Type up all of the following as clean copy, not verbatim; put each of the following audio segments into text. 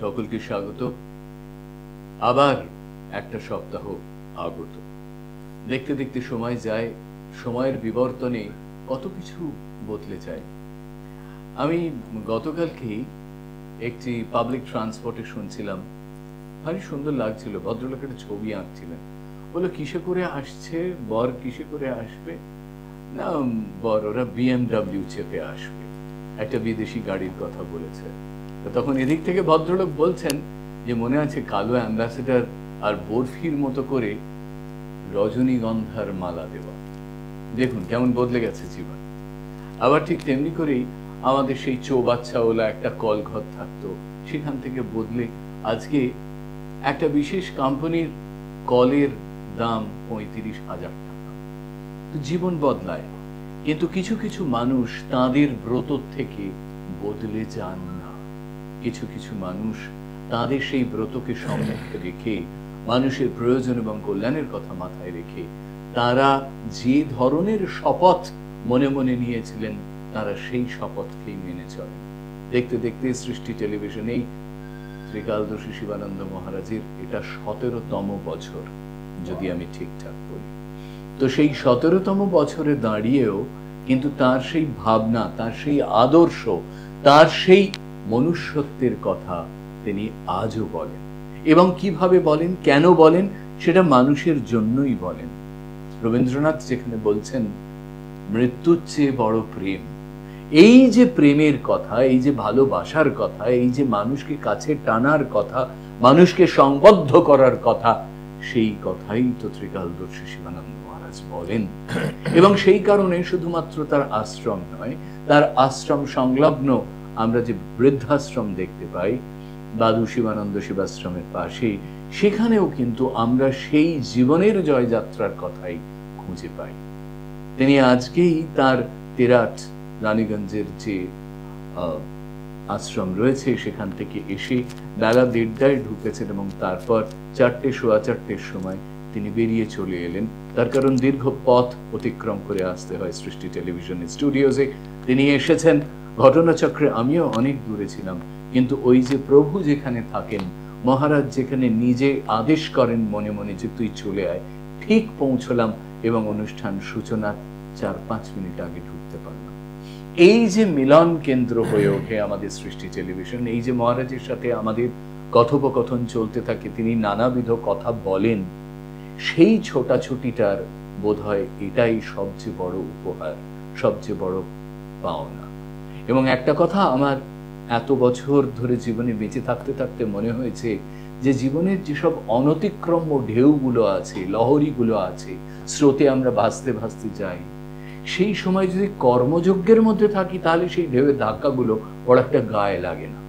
সকলকে স্বাগত। আবার একটা সপ্তাহ আগত। দেখতে দেখতে সময় যায়, সময়ের বিবর্তনে কত কিছু বদলে যায়। আমি গতকালকেই একটি পাবলিক ট্রান্সপোর্টে শুনছিলাম, ভারী সুন্দর লাগছিল। ভদ্রলোক একটা ছবি আঁকছিলেন, বললো কিসে করে আসছে বর, কিসে করে আসবে না, বর ওরা BMW চেপে আসবে। একটা বিদেশি গাড়ির কথা বলেছে। তখন এদিক থেকে ভদ্রলোক বলছেন যে মনে আছে কালো অ্যাম্বাসেডার আর বরফির মতো করে রজনীগন্ধার মালা দেওয়া। দেখুন কেমন বদলে গেছে জীবন। আবার ঠিক তেমনি করেই আমাদের সেই চৌবাচ্চাওয়ালা একটা কল ঘর থাকতো, সেখান থেকে বদলে আজকে একটা বিশেষ কোম্পানির কলের দাম 35,000 টাকা। জীবন বদলায়, কিন্তু কিছু কিছু মানুষ তাদের ব্রত থেকে বদলে যান না। কিছু কিছু মানুষ তাদের সেই ব্রতকে সম্মুখে রেখে, মানুষের প্রয়োজন এবং কল্যাণের কথা মাথায় রেখে তারা যে ধরনের শপথ মনে মনে নিয়েছিলেন, তারা সেই শপথকেই মেনে চলেন। দেখতে দেখতে সৃষ্টি টেলিভিশনেই ত্রিকালদর্শী শিবানন্দ মহারাজের এটা 17তম বছর, যদি আমি ঠিকঠাক বলি। তো সেই 17তম বছরে দাঁড়িয়েও কিন্তু তার সেই ভাবনা, তার সেই আদর্শ, তার সেই মনুষ্যত্বের কথা তিনি আজও বলেন। এবং কিভাবে বলেন, কেন বলেন, সেটা মানুষের জন্যই বলেন। রবীন্দ্রনাথ যেখানে বলছেন মৃত্যুর চেয়ে বড় প্রেম, এই যে প্রেমের কথা, এই যে ভালোবাসার কথা, এই যে মানুষকে কাছে টানার কথা, মানুষকে সংবদ্ধ করার কথা, সেই কথাই তো ত্রিকালদর্শী শিবানন্দ মহারাজ বলেন। এবং সেই কারণে শুধুমাত্র তার আশ্রম নয়, তার আশ্রম সংলগ্ন আমরা যে বৃদ্ধাশ্রম দেখতে পাই বাদু শিবানন্দ শিবাশ্রমের পাশে, সেখানেও কিন্তু আমরা সেই জীবনের জয়যাত্রার কথাই খুঁজে পাই। তিনি আজকেই তার তেরাট রানীগঞ্জের যে আশ্রম রয়েছে সেখান থেকে এসে বেলা 1:30টায় ঢুকেছেন এবং তারপর 4টে সোয়া 4টের সময় তিনি বেরিয়ে চলে এলেন। তার কারণ দীর্ঘ পথ অতিক্রম করে আসতে হয় সৃষ্টি টেলিভিশনের স্টুডিওতে। তিনি এসেছেন ঘটনাচক্রে, আমিও অনেক দূরে ছিলাম, কিন্তু ওই যে প্রভু যেখানে থাকেন, মহারাজ যেখানে নিজে আদেশ করেন মনে মনে যে তুই চলে আয়, ঠিক পৌঁছলাম এবং অনুষ্ঠান সূচনার 4-5 মিনিট আগে ঢুকতে পারলাম। এই যে মিলন কেন্দ্র হয়ে ওঠে আমাদের সৃষ্টি টেলিভিশন, এই যে মহারাজের সাথে আমাদের কথোপকথন চলতে থাকে, তিনি নানাবিধ কথা বলেন, সেই ছোটাছুটিটার বোধহয় এটাই সবচেয়ে বড় উপহার, সবচেয়ে বড় পাওনা। এবং একটা কথা আমার এত বছর ধরে জীবনে বেঁচে থাকতে থাকতে মনে হয়েছে যে জীবনের যেসব অনতিক্রম্য ঢেউগুলো আছে, লহরীগুলো আছে, স্রোতে আমরা ভাসতে ভাসতে যাই, সেই সময় যদি কর্মযজ্ঞের মধ্যে থাকি তাহলে সেই ঢেউয়ের ধাক্কাগুলো বড় একটা গায়ে লাগে না,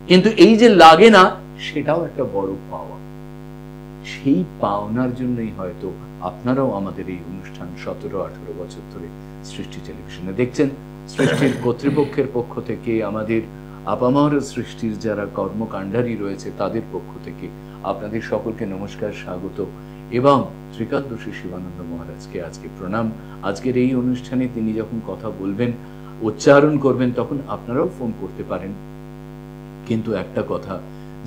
কিন্তু এই যে লাগে না সেটাও একটা বড় পাওয়া। সেই পাওনার জন্যই হয়তো আপনারাও আমাদের এই অনুষ্ঠান 17-18 বছর ধরে সৃষ্টি টেলিভিশনে দেখছেন। সৃষ্টির কর্তৃপক্ষের পক্ষ থেকে, আমাদের আপামর সৃষ্টির যারা কর্মকাণ্ডারী রয়েছে তাদের পক্ষ থেকে আপনাদের সকলকে নমস্কার, স্বাগত এবং ত্রিকালদর্শী শিবানন্দ মহারাজকে আজকে প্রণাম। আজকের এই অনুষ্ঠানে তিনি যখন কথা বলবেন, উচ্চারণ করবেন, তখন আপনারাও ফোন করতে পারেন। কিন্তু একটা কথা,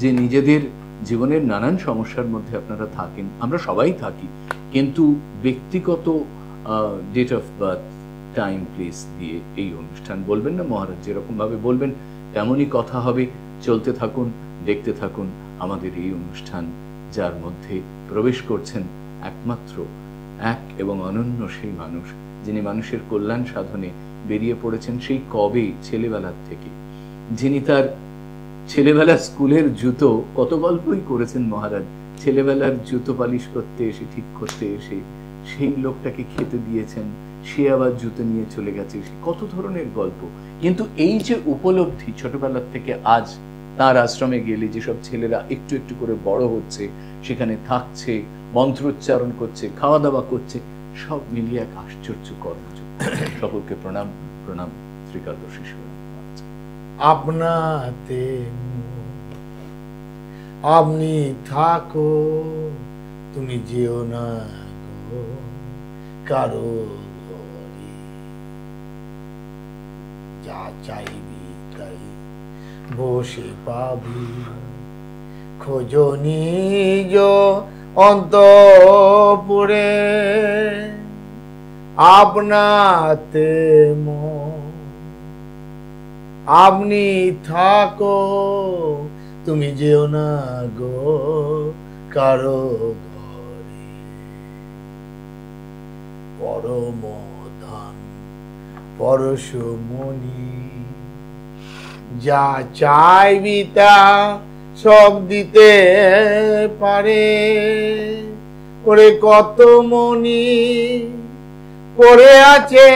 যে নিজেদের জীবনের নানান সমস্যার মধ্যে আপনারা থাকেন, আমরা সবাই থাকি, কিন্তু ব্যক্তিগত date of birth, time, place দিয়ে এই অনুষ্ঠান বলবেন না। মহারাজ যেরকম ভাবে বলবেন তেমনই কথা হবে। চলতে থাকুন, দেখতে থাকুন আমাদের এই অনুষ্ঠান, যার মধ্যে প্রবেশ করছেন একমাত্র এক এবং অনন্য সেই মানুষ, যিনি মানুষের কল্যাণ সাধনে বেরিয়ে পড়েছেন সেই কবে, ছেলেবেলার থেকে। যিনি তার ছেলেবেলার স্কুলের জুতো, কত গল্পই করেছেন মহারাজ, ছেলেবেলার জুতো পালিশ করতে এসে, ঠিক করতে এসে সেই লোকটাকে খেতে দিয়েছেন, সে আবার জুতো নিয়ে চলে গেছে, কত ধরনের গল্প। কিন্তু এই যে উপলব্ধি, ছোটবেলার থেকে আজ তার আশ্রমে গেলে যেসব ছেলেরা একটু একটু করে বড় হচ্ছে, সেখানে থাকছে, মন্ত্রোচ্চারণ করছে, খাওয়া দাওয়া করছে, সব মিলিয়ে এক আশ্চর্য কর্মযোগ্য। সকলকে প্রণাম, প্রণাম ত্রিকালদর্শী শিবানন্দ। আপনাতে আপনি থাকো, তুমি যেও না গো কারো ঘরে, যা চাইবি তাই বসে পাবি খোঁজনি অন্তপুরে আপনাতে আপনি থাকো তুমি যেও না গো কারো ঘরে পরম ধান পরশমণি যা চাইবি তা সব দিতে পারে ওরে কত মনি পড়ে আছে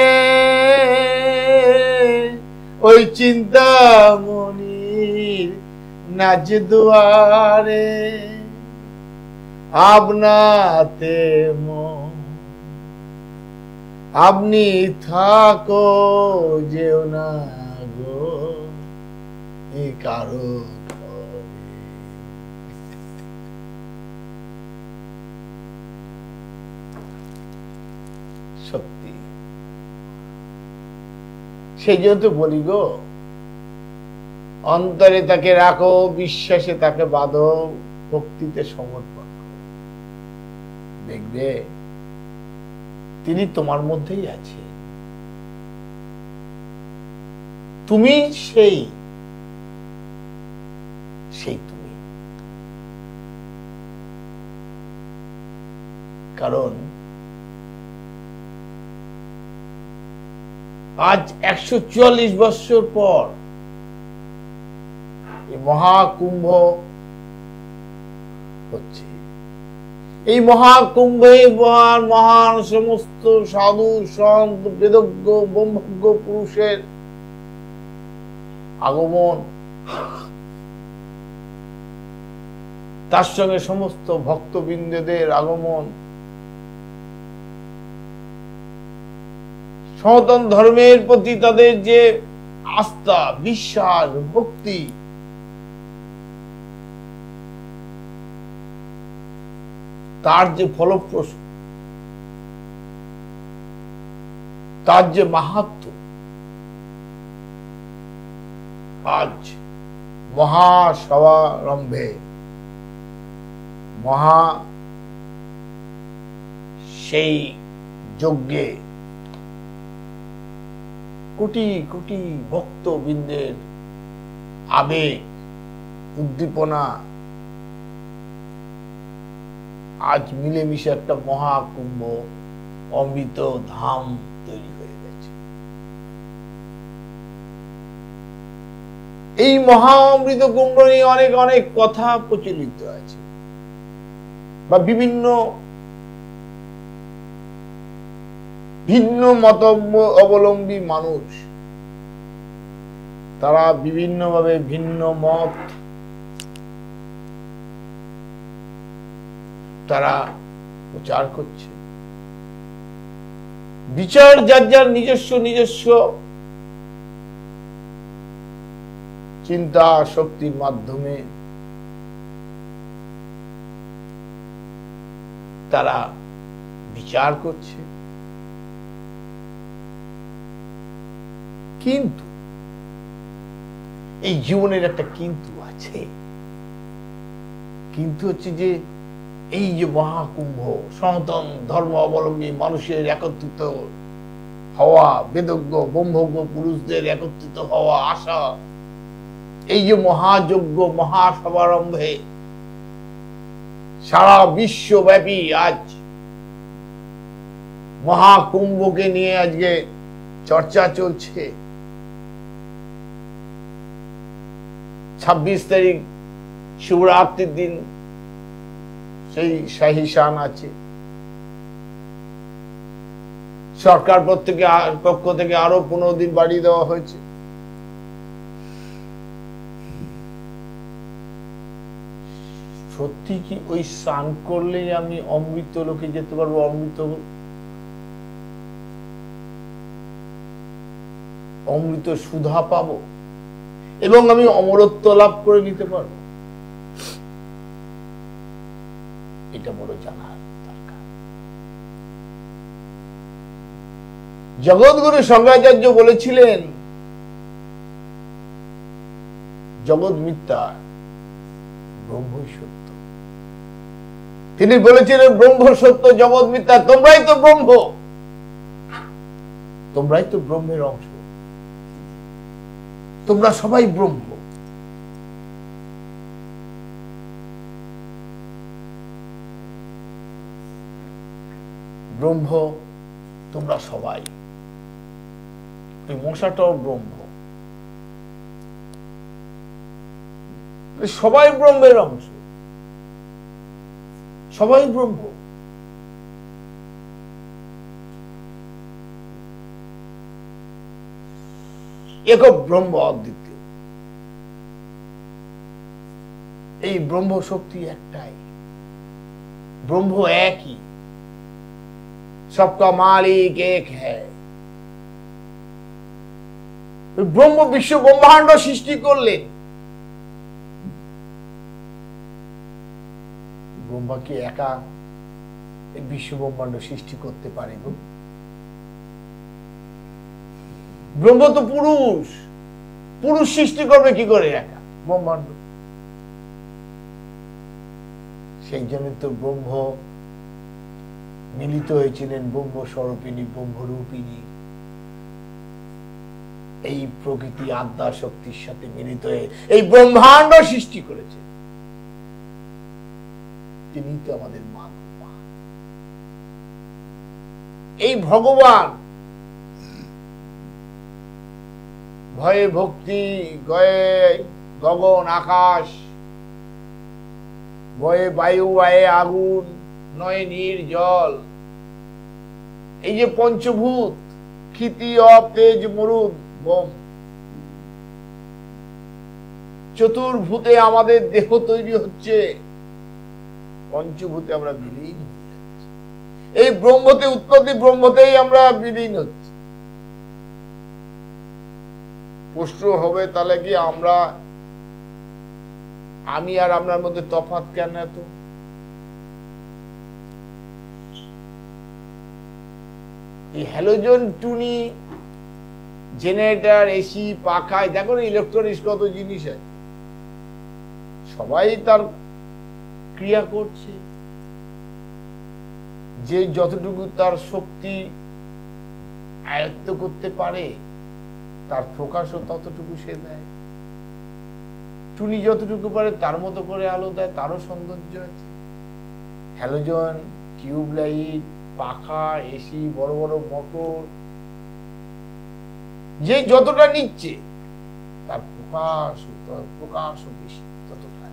ওই চিন্তামণির নাচ দুয়ারে আপনাতে আপনি থাকো যেও না গো এই কারো সত্যি সেই জন্য তো বলি গো অন্তরে তাকে রাখো বিশ্বাসে তাকে বাঁধো ভক্তিতে সমর্পণ করো দেখবে তিনি তোমার মধ্যেই আছে তুমি সেই তুমি কারণ আজ 144 বছর পর এই মহাকুম্ভ হচ্ছে এই মহাকুম্ভে মহান মহান সমস্ত সাধু সন্ত বেদজ্ঞ ব্রহ্মজ্ঞ পুরুষের আগমন তার সঙ্গে সমস্ত ভক্তবৃন্দদের আগমন সনাতন ধর্মের প্রতি তাদের যে আস্থা বিশ্বাস ভক্তি তার যে ফলপ্রসূ তার যে মাহাত্ম্য আজ মহাসমারম্ভে মহা সেই যজ্ঞে কোটি কোটি ভক্তবৃন্দের আবেগ উদ্দীপনা আজ মিলেমিশে একটা মহাকুম্ভ অমৃত ধাম তৈরি হয়ে গেছে এই মহা অমৃত কুম্ভ নিয়ে অনেক অনেক কথা প্রচলিত আছে বা বিভিন্ন ভিন্ন মত অবলম্বী মানুষ তারা বিভিন্নভাবে ভিন্ন মত তারা প্রচার করছে বিচার যার যার নিজস্ব নিজস্ব চিন্তা শক্তির মাধ্যমে তারা বিচার করছে কিন্তু এই জীবনের একটা কিন্তু আছে কিন্তু হচ্ছে যে এই যে মহাকুম্ভ সনাতন ধর্ম অবলম্বী মানুষের একত্রিত হওয়া বেদজ্ঞ ব্রহ্মজ্ঞ পুরুষদের একত্রিত হওয়া আশা এই যে মহাযজ্ঞ মহাসমারম্ভে সারা বিশ্বব্যাপী আজ মহাকুম্ভকে নিয়ে আজকে চর্চা চলছে 26 তারিখ শিবরাত্রির দিন সেই শাহী শান আছে সরকার পক্ষ থেকে আরো 15 দিন বাড়িয়ে দেওয়া হয়েছে সত্যি কি ওই স্নান করলেই আমি অমৃত লোকে যেতে পারবো অমৃত সুধা পাবো এবং আমি অমরত্ব লাভ করে নিতে পারবো এটা বড় জানার দরকার জগৎগুরু শঙ্করাচার্য বলেছিলেন জগৎ মিথ্যা, ব্রহ্মই সত্য। তিনি বলেছিলেন ব্রহ্ম সত্য, জগৎ মিথ্যা। তোমরাই তো ব্রহ্ম, তোমরাই তো ব্রহ্মের অংশ, তোমরা সবাই ব্রহ্ম। ব্রহ্ম তোমরা সবাই, ওই মশাটাও ব্রহ্ম, সবাই ব্রহ্মের অংশ, সবাই ব্রহ্ম। এক ব্রহ্ম অদ্বিতীয়। এই ব্রহ্ম শক্তি একটাই, ব্রহ্ম একই, सबका मालिक एक है। ব্রহ্ম বিশ্ব ব্রহ্মাণ্ড সৃষ্টি করলেন। ব্রহ্মা কি একা এই বিশ্ব ব্রহ্মাণ্ড সৃষ্টি করতে পারে গো? ব্রহ্ম তো পুরুষ, পুরুষ সৃষ্টি করবে কি করে একা ব্রহ্মাণ্ড? সেই জন্য তো ব্রহ্ম মিলিত হয়েছিলেন ব্রহ্ম স্বরূপিণী, ব্রহ্মরূপিণী। এই প্রকৃতি আদ্যা শক্তির সাথে মিলিত হয়ে এই ব্রহ্মাণ্ড সৃষ্টি করেছে। তিনি তো আমাদের মা। এই ভগবান ভয়ে ভক্তি, গয়ে গগন আকাশ, বয়ে বায়ু, আয়ে আগুন, নয় নীর জল, এই যে পঞ্চভূত, ক্ষিতি অপ তেজ মরুদ বোম, চতুর্ভূতে আমাদের দেহ তৈরি হচ্ছে, পঞ্চভূতে আমরা বিলীন হয়ে যাচ্ছি। এই ব্রহ্মতে উৎপত্তি, ব্রহ্মতেই আমরা বিলীন হচ্ছি। প্রশ্ন হবে তাহলে কি আমরা, আমি আর আপনার মধ্যে তফাৎ কেন এত? এই হ্যালোজেন, টুনি, জেনারেটর, এসি, পাখায় দেখো ইলেকট্রনিক্স কত জিনিস আছে, সবাই তার ক্রিয়া করছে। যে যতটুকু তার শক্তি আয়ত্ত করতে পারে তার প্রকাশও ততটুকু সে দেয়। টুনি যতটুকু পারে তার মতো করে আলো দেয়, তারও সৌন্দর্য আছে। হ্যালোজেন, টিউবলাইট, পাখা, এসি, বড় বড় মোটর, যে যতটা নিচ্ছে তার প্রকাশ বেশি ততটা।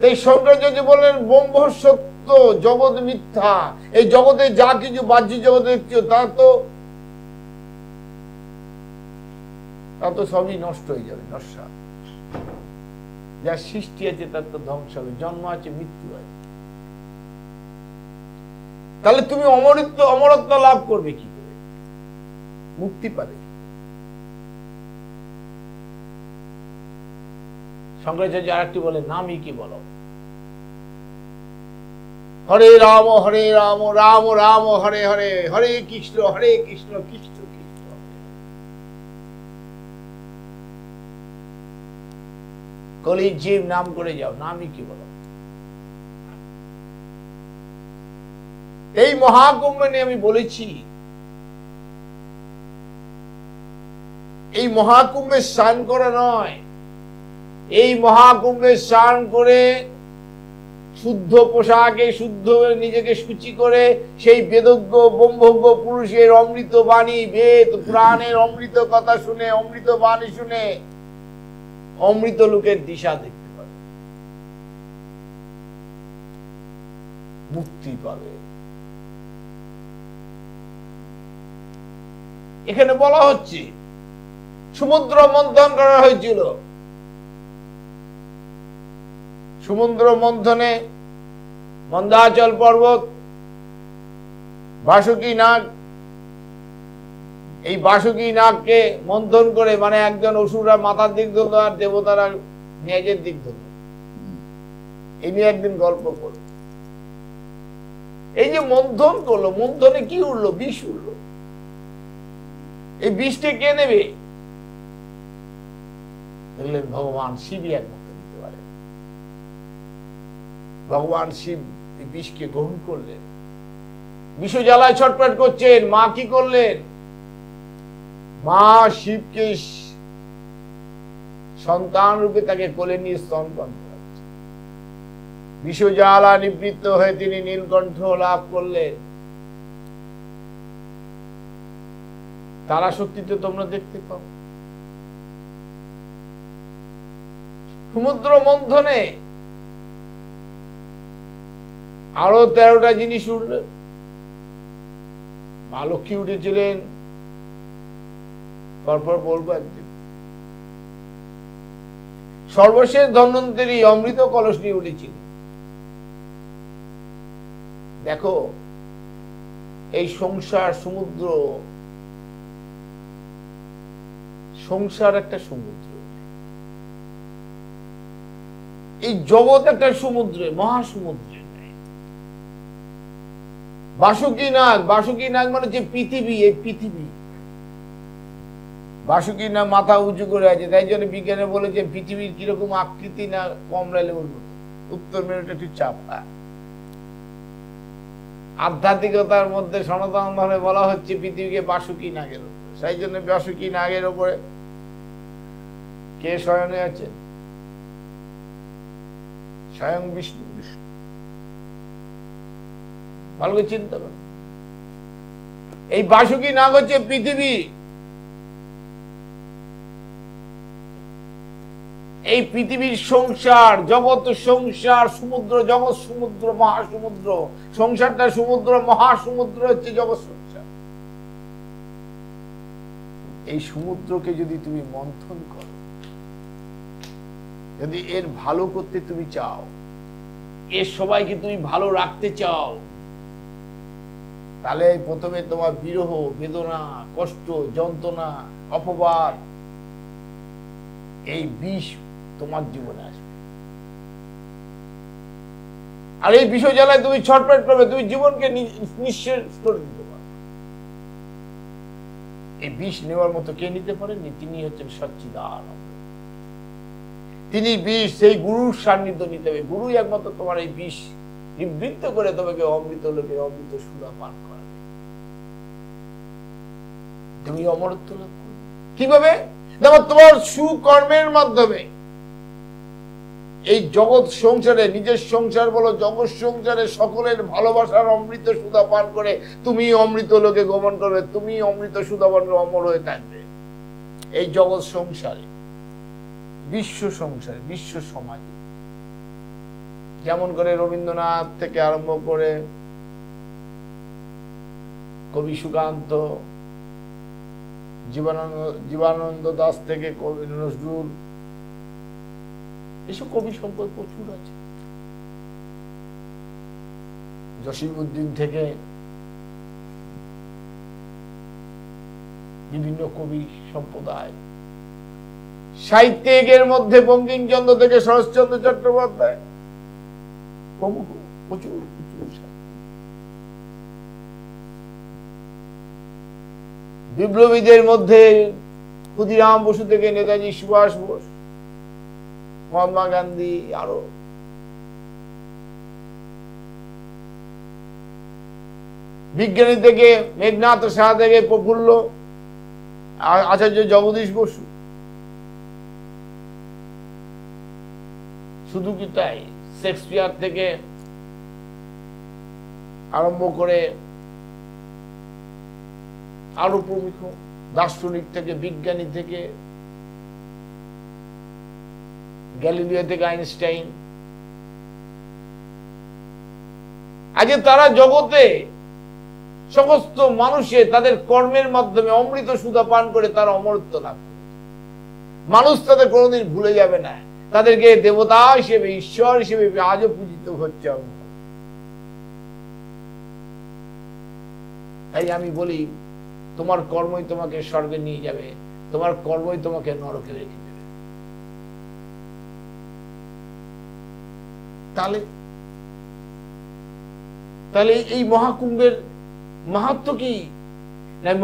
এই শঙ্করাচার্য বলেন ব্রহ্ম সত্য, জগৎ মিথ্যা। এই জগতে যা কিছু বাহ্যিক জগতে দেখছো তা তো সবই নষ্ট হয়ে যাবে, নশ্বর। যা সৃষ্টি আছে তার তো ধ্বংস হবে, জন্ম আছে, মৃত্যু আছে। তাহলে তুমি অমরত্ব লাভ করবে কি করে, মুক্তি পাবে? শঙ্করাচার্য আরেকটি বলে, নামই কি বলো? হরে রাম রাম রাম হরে হরে, হরে কৃষ্ণ কৃষ্ণ কৃষ্ণ। কলির জীব নাম করে যাও, নামই কি বলো? এই মহাকুম্ভে নিয়ে আমি বলেছি, এই মহাকুম্ভে স্নান করা নয়, এই মহাকুম্ভে স্নান করে শুদ্ধ পোশাকে, শুদ্ধ নিজেকে শুচি করে সেই বেদজ্ঞ ব্রহ্মজ্ঞ পুরুষের অমৃত বাণী, বেদ পুরাণের অমৃত কথা শুনে, অমৃত বাণী শুনে অমৃত লোকের দিশা দেখতে পাবে, মুক্তি পাবে। এখানে বলা হচ্ছে সমুদ্র মন্থন করা হয়েছিল। সমুদ্র মন্থনে মন্দাচল পর্বত, বাসুকী নাগ, এই বাসুকী নাগকে মন্থন করে, মানে একজন অসুররা মাথার দিক ধরল আর দেবতারা নেজের দিক ধরল। এই নিয়ে একদিন গল্প করল। এই যে মন্থন করলো, মন্থনে কি উঠলো? বিষ উঠলো। এই বিষকে কে নেবে? দেখলেন ভগবান শিবই একমাত্র নিতে পারে। ভগবান শিব এই বিষকে গ্রহণ করলেন, বিষ জ্বালায় ছটফট করছেন। মা কি করলেন? মা শিবকে সন্তান রূপে তাকে কোলে নিয়ে স্তনপান করাচ্ছে। বিষ জ্বালা নিবৃত্ত হয়ে তিনি নীলকণ্ঠ লাভ করলেন। তারা শক্তিতে তোমরা দেখতে পাও। সমুদ্র মন্থনে আরো 13টা জিনিস উঠলেন। মা লক্ষ্মী উঠেছিলেন, পরপর বলবো একদিন। সর্বশেষ ধন্বন্তরী অমৃত কলস নিয়ে উঠেছিল। দেখো, এই সংসার সমুদ্র, সংসার একটা সমুদ্র, এই জগৎ একটা সমুদ্রে, মহাসমুদ্রে। বাসুকী নাগ, বাসুকী নাগ মানে যে পৃথিবী, এই পৃথিবী। বাসুকী নাগ মাথা উঁচু করে আছে, তাই জন্য বিজ্ঞানে বলেছে পৃথিবীর কিরকম আকৃতি না কমলা লেবুর মতো। উত্তর মেরুটা একটু চাপা। আধ্যাত্মিকতার মধ্যে সনাতন ধর্মে বলা হচ্ছে পৃথিবীকে বাসুকী নাগের উপরে। সেই জন্য বাসুকী নাগের উপরে কে শয়নে আছেন? স্বয়ং বিষ্ণু। ভালো করে চিন্তা করো, এই বাসুকী নাগ হচ্ছে পৃথিবী। এই পৃথিবীর সংসার, জগৎ সংসার, সমুদ্র জগৎ সমুদ্র, মহাসমুদ্র। সংসারটা সমুদ্র, মহাসমুদ্র হচ্ছে জগৎ সংসার। এই সমুদ্রকে যদি তুমি মন্থন করো, যদি এর ভালো করতে তুমি চাও, এর সবাইকে তুমি ভালো রাখতে চাও, তাহলে প্রথমে তোমার বিরহ, বেদনা, কষ্ট, যন্ত্রণা, অপবাদ, এই বিষ তোমার জীবনে আসবে। আর এই বিষ জ্বালায় তুমি ছটফট করবে, তুমি জীবনকে নিঃশেষ করে দিতে পারো। এই বিষ নেওয়ার মতো কে নিতে পারেননি? তিনি হচ্ছেন সচ্চিদানন্দ। তিনি বিষ, সেই গুরুর সান্নিধ্য নিতে হবে। গুরুই একমাত্র তোমার এই বিষ নিবৃত্ত করে তোমাকে অমৃত লোকে অমৃত সুধা পান করাবে। তুমি অমরত্ব লাভ করবে কিভাবে? দেখো, তোমার সুকর্মের মাধ্যমে এই জগৎ সংসারে, নিজের সংসার বলো, জগৎ সংসারে সকলের ভালোবাসার অমৃত সুধা পান করে তুমি অমৃত লোকে গমন করবে। তুমি অমৃত সুধা পান করে অমর হয়ে থাকবে এই জগৎ সংসারে, বিশ্ব সংসারে, বিশ্ব সমাজে। যেমন করে রবীন্দ্রনাথ থেকে আরম্ভ করে কবি সুকান্ত, জীবনানন্দ দাস থেকে কবি নজরুল, এসব কবি সম্পদ প্রচুর আছে। জসিমউদ্দিন থেকে বিভিন্ন কবি সম্প্রদায়, সাহিত্যিকের মধ্যে বঙ্কিমচন্দ্র থেকে শরৎচন্দ্র চট্টোপাধ্যায় প্রমুখ, প্রচুর প্রচুর। বিপ্লবীদের মধ্যে ক্ষুদিরাম বসু থেকে নেতাজি সুভাষ বোস, মহাত্মা গান্ধী, আরো বিজ্ঞানী থেকে মেঘনাথ সাহা থেকে প্রফুল্ল, আচার্য জগদীশ বসু। শুধু কি তাই? শেক্সপিয়ার থেকে আরম্ভ করে আরো প্রমুখ দার্শনিক থেকে, বিজ্ঞানী থেকে, গ্যালিলিও থেকে আইনস্টাইন, আজকে তারা জগতে সমস্ত মানুষের তাদের কর্মের মাধ্যমে অমৃত সুধা পান করে তারা অমরত্ব লাভ করে। মানুষ তাদের কোনোদিন ভুলে যাবে না, তাদেরকে দেবতা হিসেবে, ঈশ্বর হিসেবে আজও পূজিত হচ্ছে। তাই আমি বলি, তোমার কর্মই তোমাকে স্বর্গে নিয়ে যাবে, তোমার কর্মই তোমাকে নরকে রেখে দেবে। তাহলে এই মহাকুম্ভের মাহাত্ম্য কি?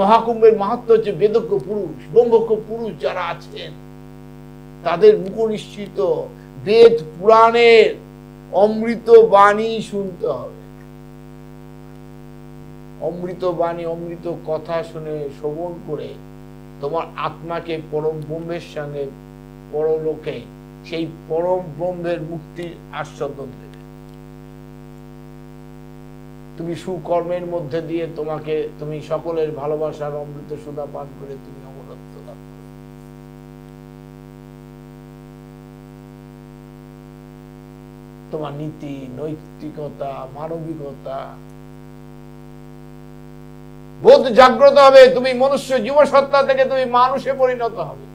মহাকুম্ভের মাহাত্ম হচ্ছে বেদজ্ঞ পুরুষ, ব্রহ্মজ্ঞ পুরুষ যারা আছেন তাদের মুখ নিশ্চিত বেদ পুরাণের অমৃত বাণী শুনতে হবে। অমৃত বাণী, অমৃত কথা শুনে শ্রবণ করে তোমার আত্মাকে পরম ব্রহ্মের সঙ্গে পরলোকে সেই পরম ব্রহ্মের মুক্তির আস্বাদন দেবে। তুমি সুকর্মের মধ্যে দিয়ে তুমি সকলের ভালোবাসার অমৃত সুধা পান করে তুমি অমরত্ব লাভ করো। তোমার নীতি, নৈতিকতা, মানবিকতা বোধ জাগ্রত হবে। তুমি মনুষ্য জীবসত্তা থেকে তুমি মানুষে পরিণত হবে।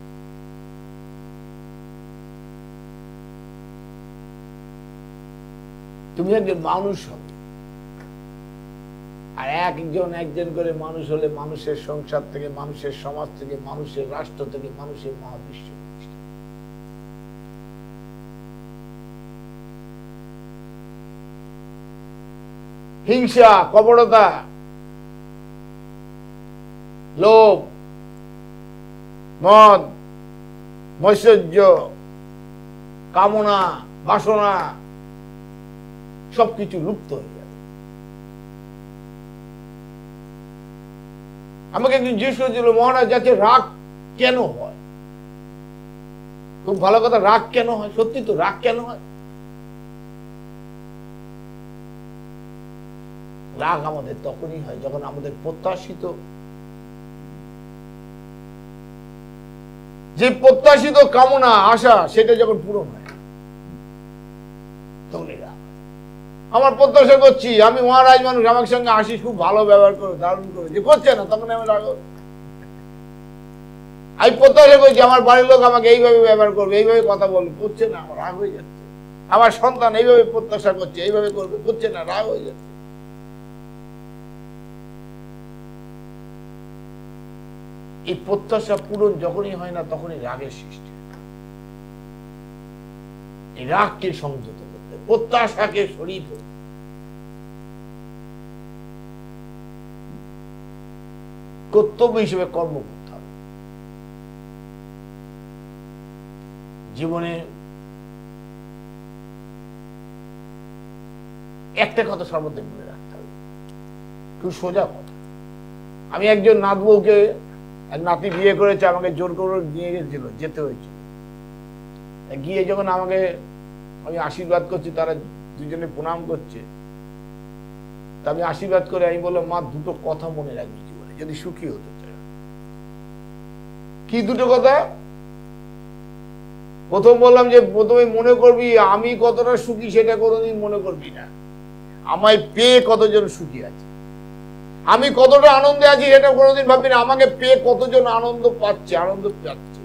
তুমি একজন মানুষ হবে। আর একজন করে মানুষ হলে মানুষের সংসার থেকে, মানুষের সমাজ থেকে, মানুষের রাষ্ট্র থেকে, মানুষের মহাবিশ্ব। হিংসা, কপটতা, লোভ, মদ, মৈশ্বর্য, কামনা, বাসনা সবকিছু লুপ্ত হয়ে যাবে। আমাকে একদিন জিজ্ঞেস করেছিল, মহারাজ যাচ্ছে রাগ কেন হয়? খুব ভালো কথা, রাগ কেন হয়? সত্যি তো, রাগ কেন হয়? রাগ আমাদের তখনই হয় যখন আমাদের প্রত্যাশিত কামনা, আশা সেটা যখন পূরণ হয় তখনই রাগ। আমার প্রত্যাশা করছি আমি মহারাজ মানুষ, আমার সঙ্গে আসিস, খুব ভালো ব্যবহার করে, দারুণ করে, যে করছে না তখন আমি রাগ। আমি প্রত্যাশা করছি আমার বাড়ির লোক আমাকে এইভাবে ব্যবহার করবে, এইভাবে কথা বলবে, করছে না, আমার রাগ হয়ে যাচ্ছে। আমার সন্তান এইভাবে প্রত্যাশা করছে, এইভাবে করবে, করছে না, রাগ হয়ে যাচ্ছে। এই প্রত্যাশা পূরণ যখনই হয় না তখনই রাগের সৃষ্টি। এই রাগকে সংযত করতে, প্রত্যাশাকে সরিয়ে ফেলতে, কর্তব্য হিসেবে কর্ম করতে হবে। জীবনে একটা কথা সর্বদাই মনে রাখতে হবে, খুব সোজা কথা। আমি একজন নাত বউকে, এক নাতি বিয়ে করেছে, আমাকে জোর করে নিয়ে গেছিল, যেতে হয়েছিল। গিয়ে যখন আমি আশীর্বাদ করছি, তারা দুজনে প্রণাম করছে, তা আমি আশীর্বাদ করে আমি বললাম, মা দুটো কথা মনে রাখবি জীবনে যদি সুখী হতে চায়। কি দুটো কথা? প্রথম বললাম যে প্রথমে মনে করবি আমি কতটা সুখী সেটা কোনোদিন মনে করবি না, আমায় পেয়ে কতজন সুখী আছে। আমি কতটা আনন্দে আছি সেটা কোনোদিন ভাববি না, আমাকে পেয়ে কতজন আনন্দ পাচ্ছে, আনন্দ পাচ্ছে,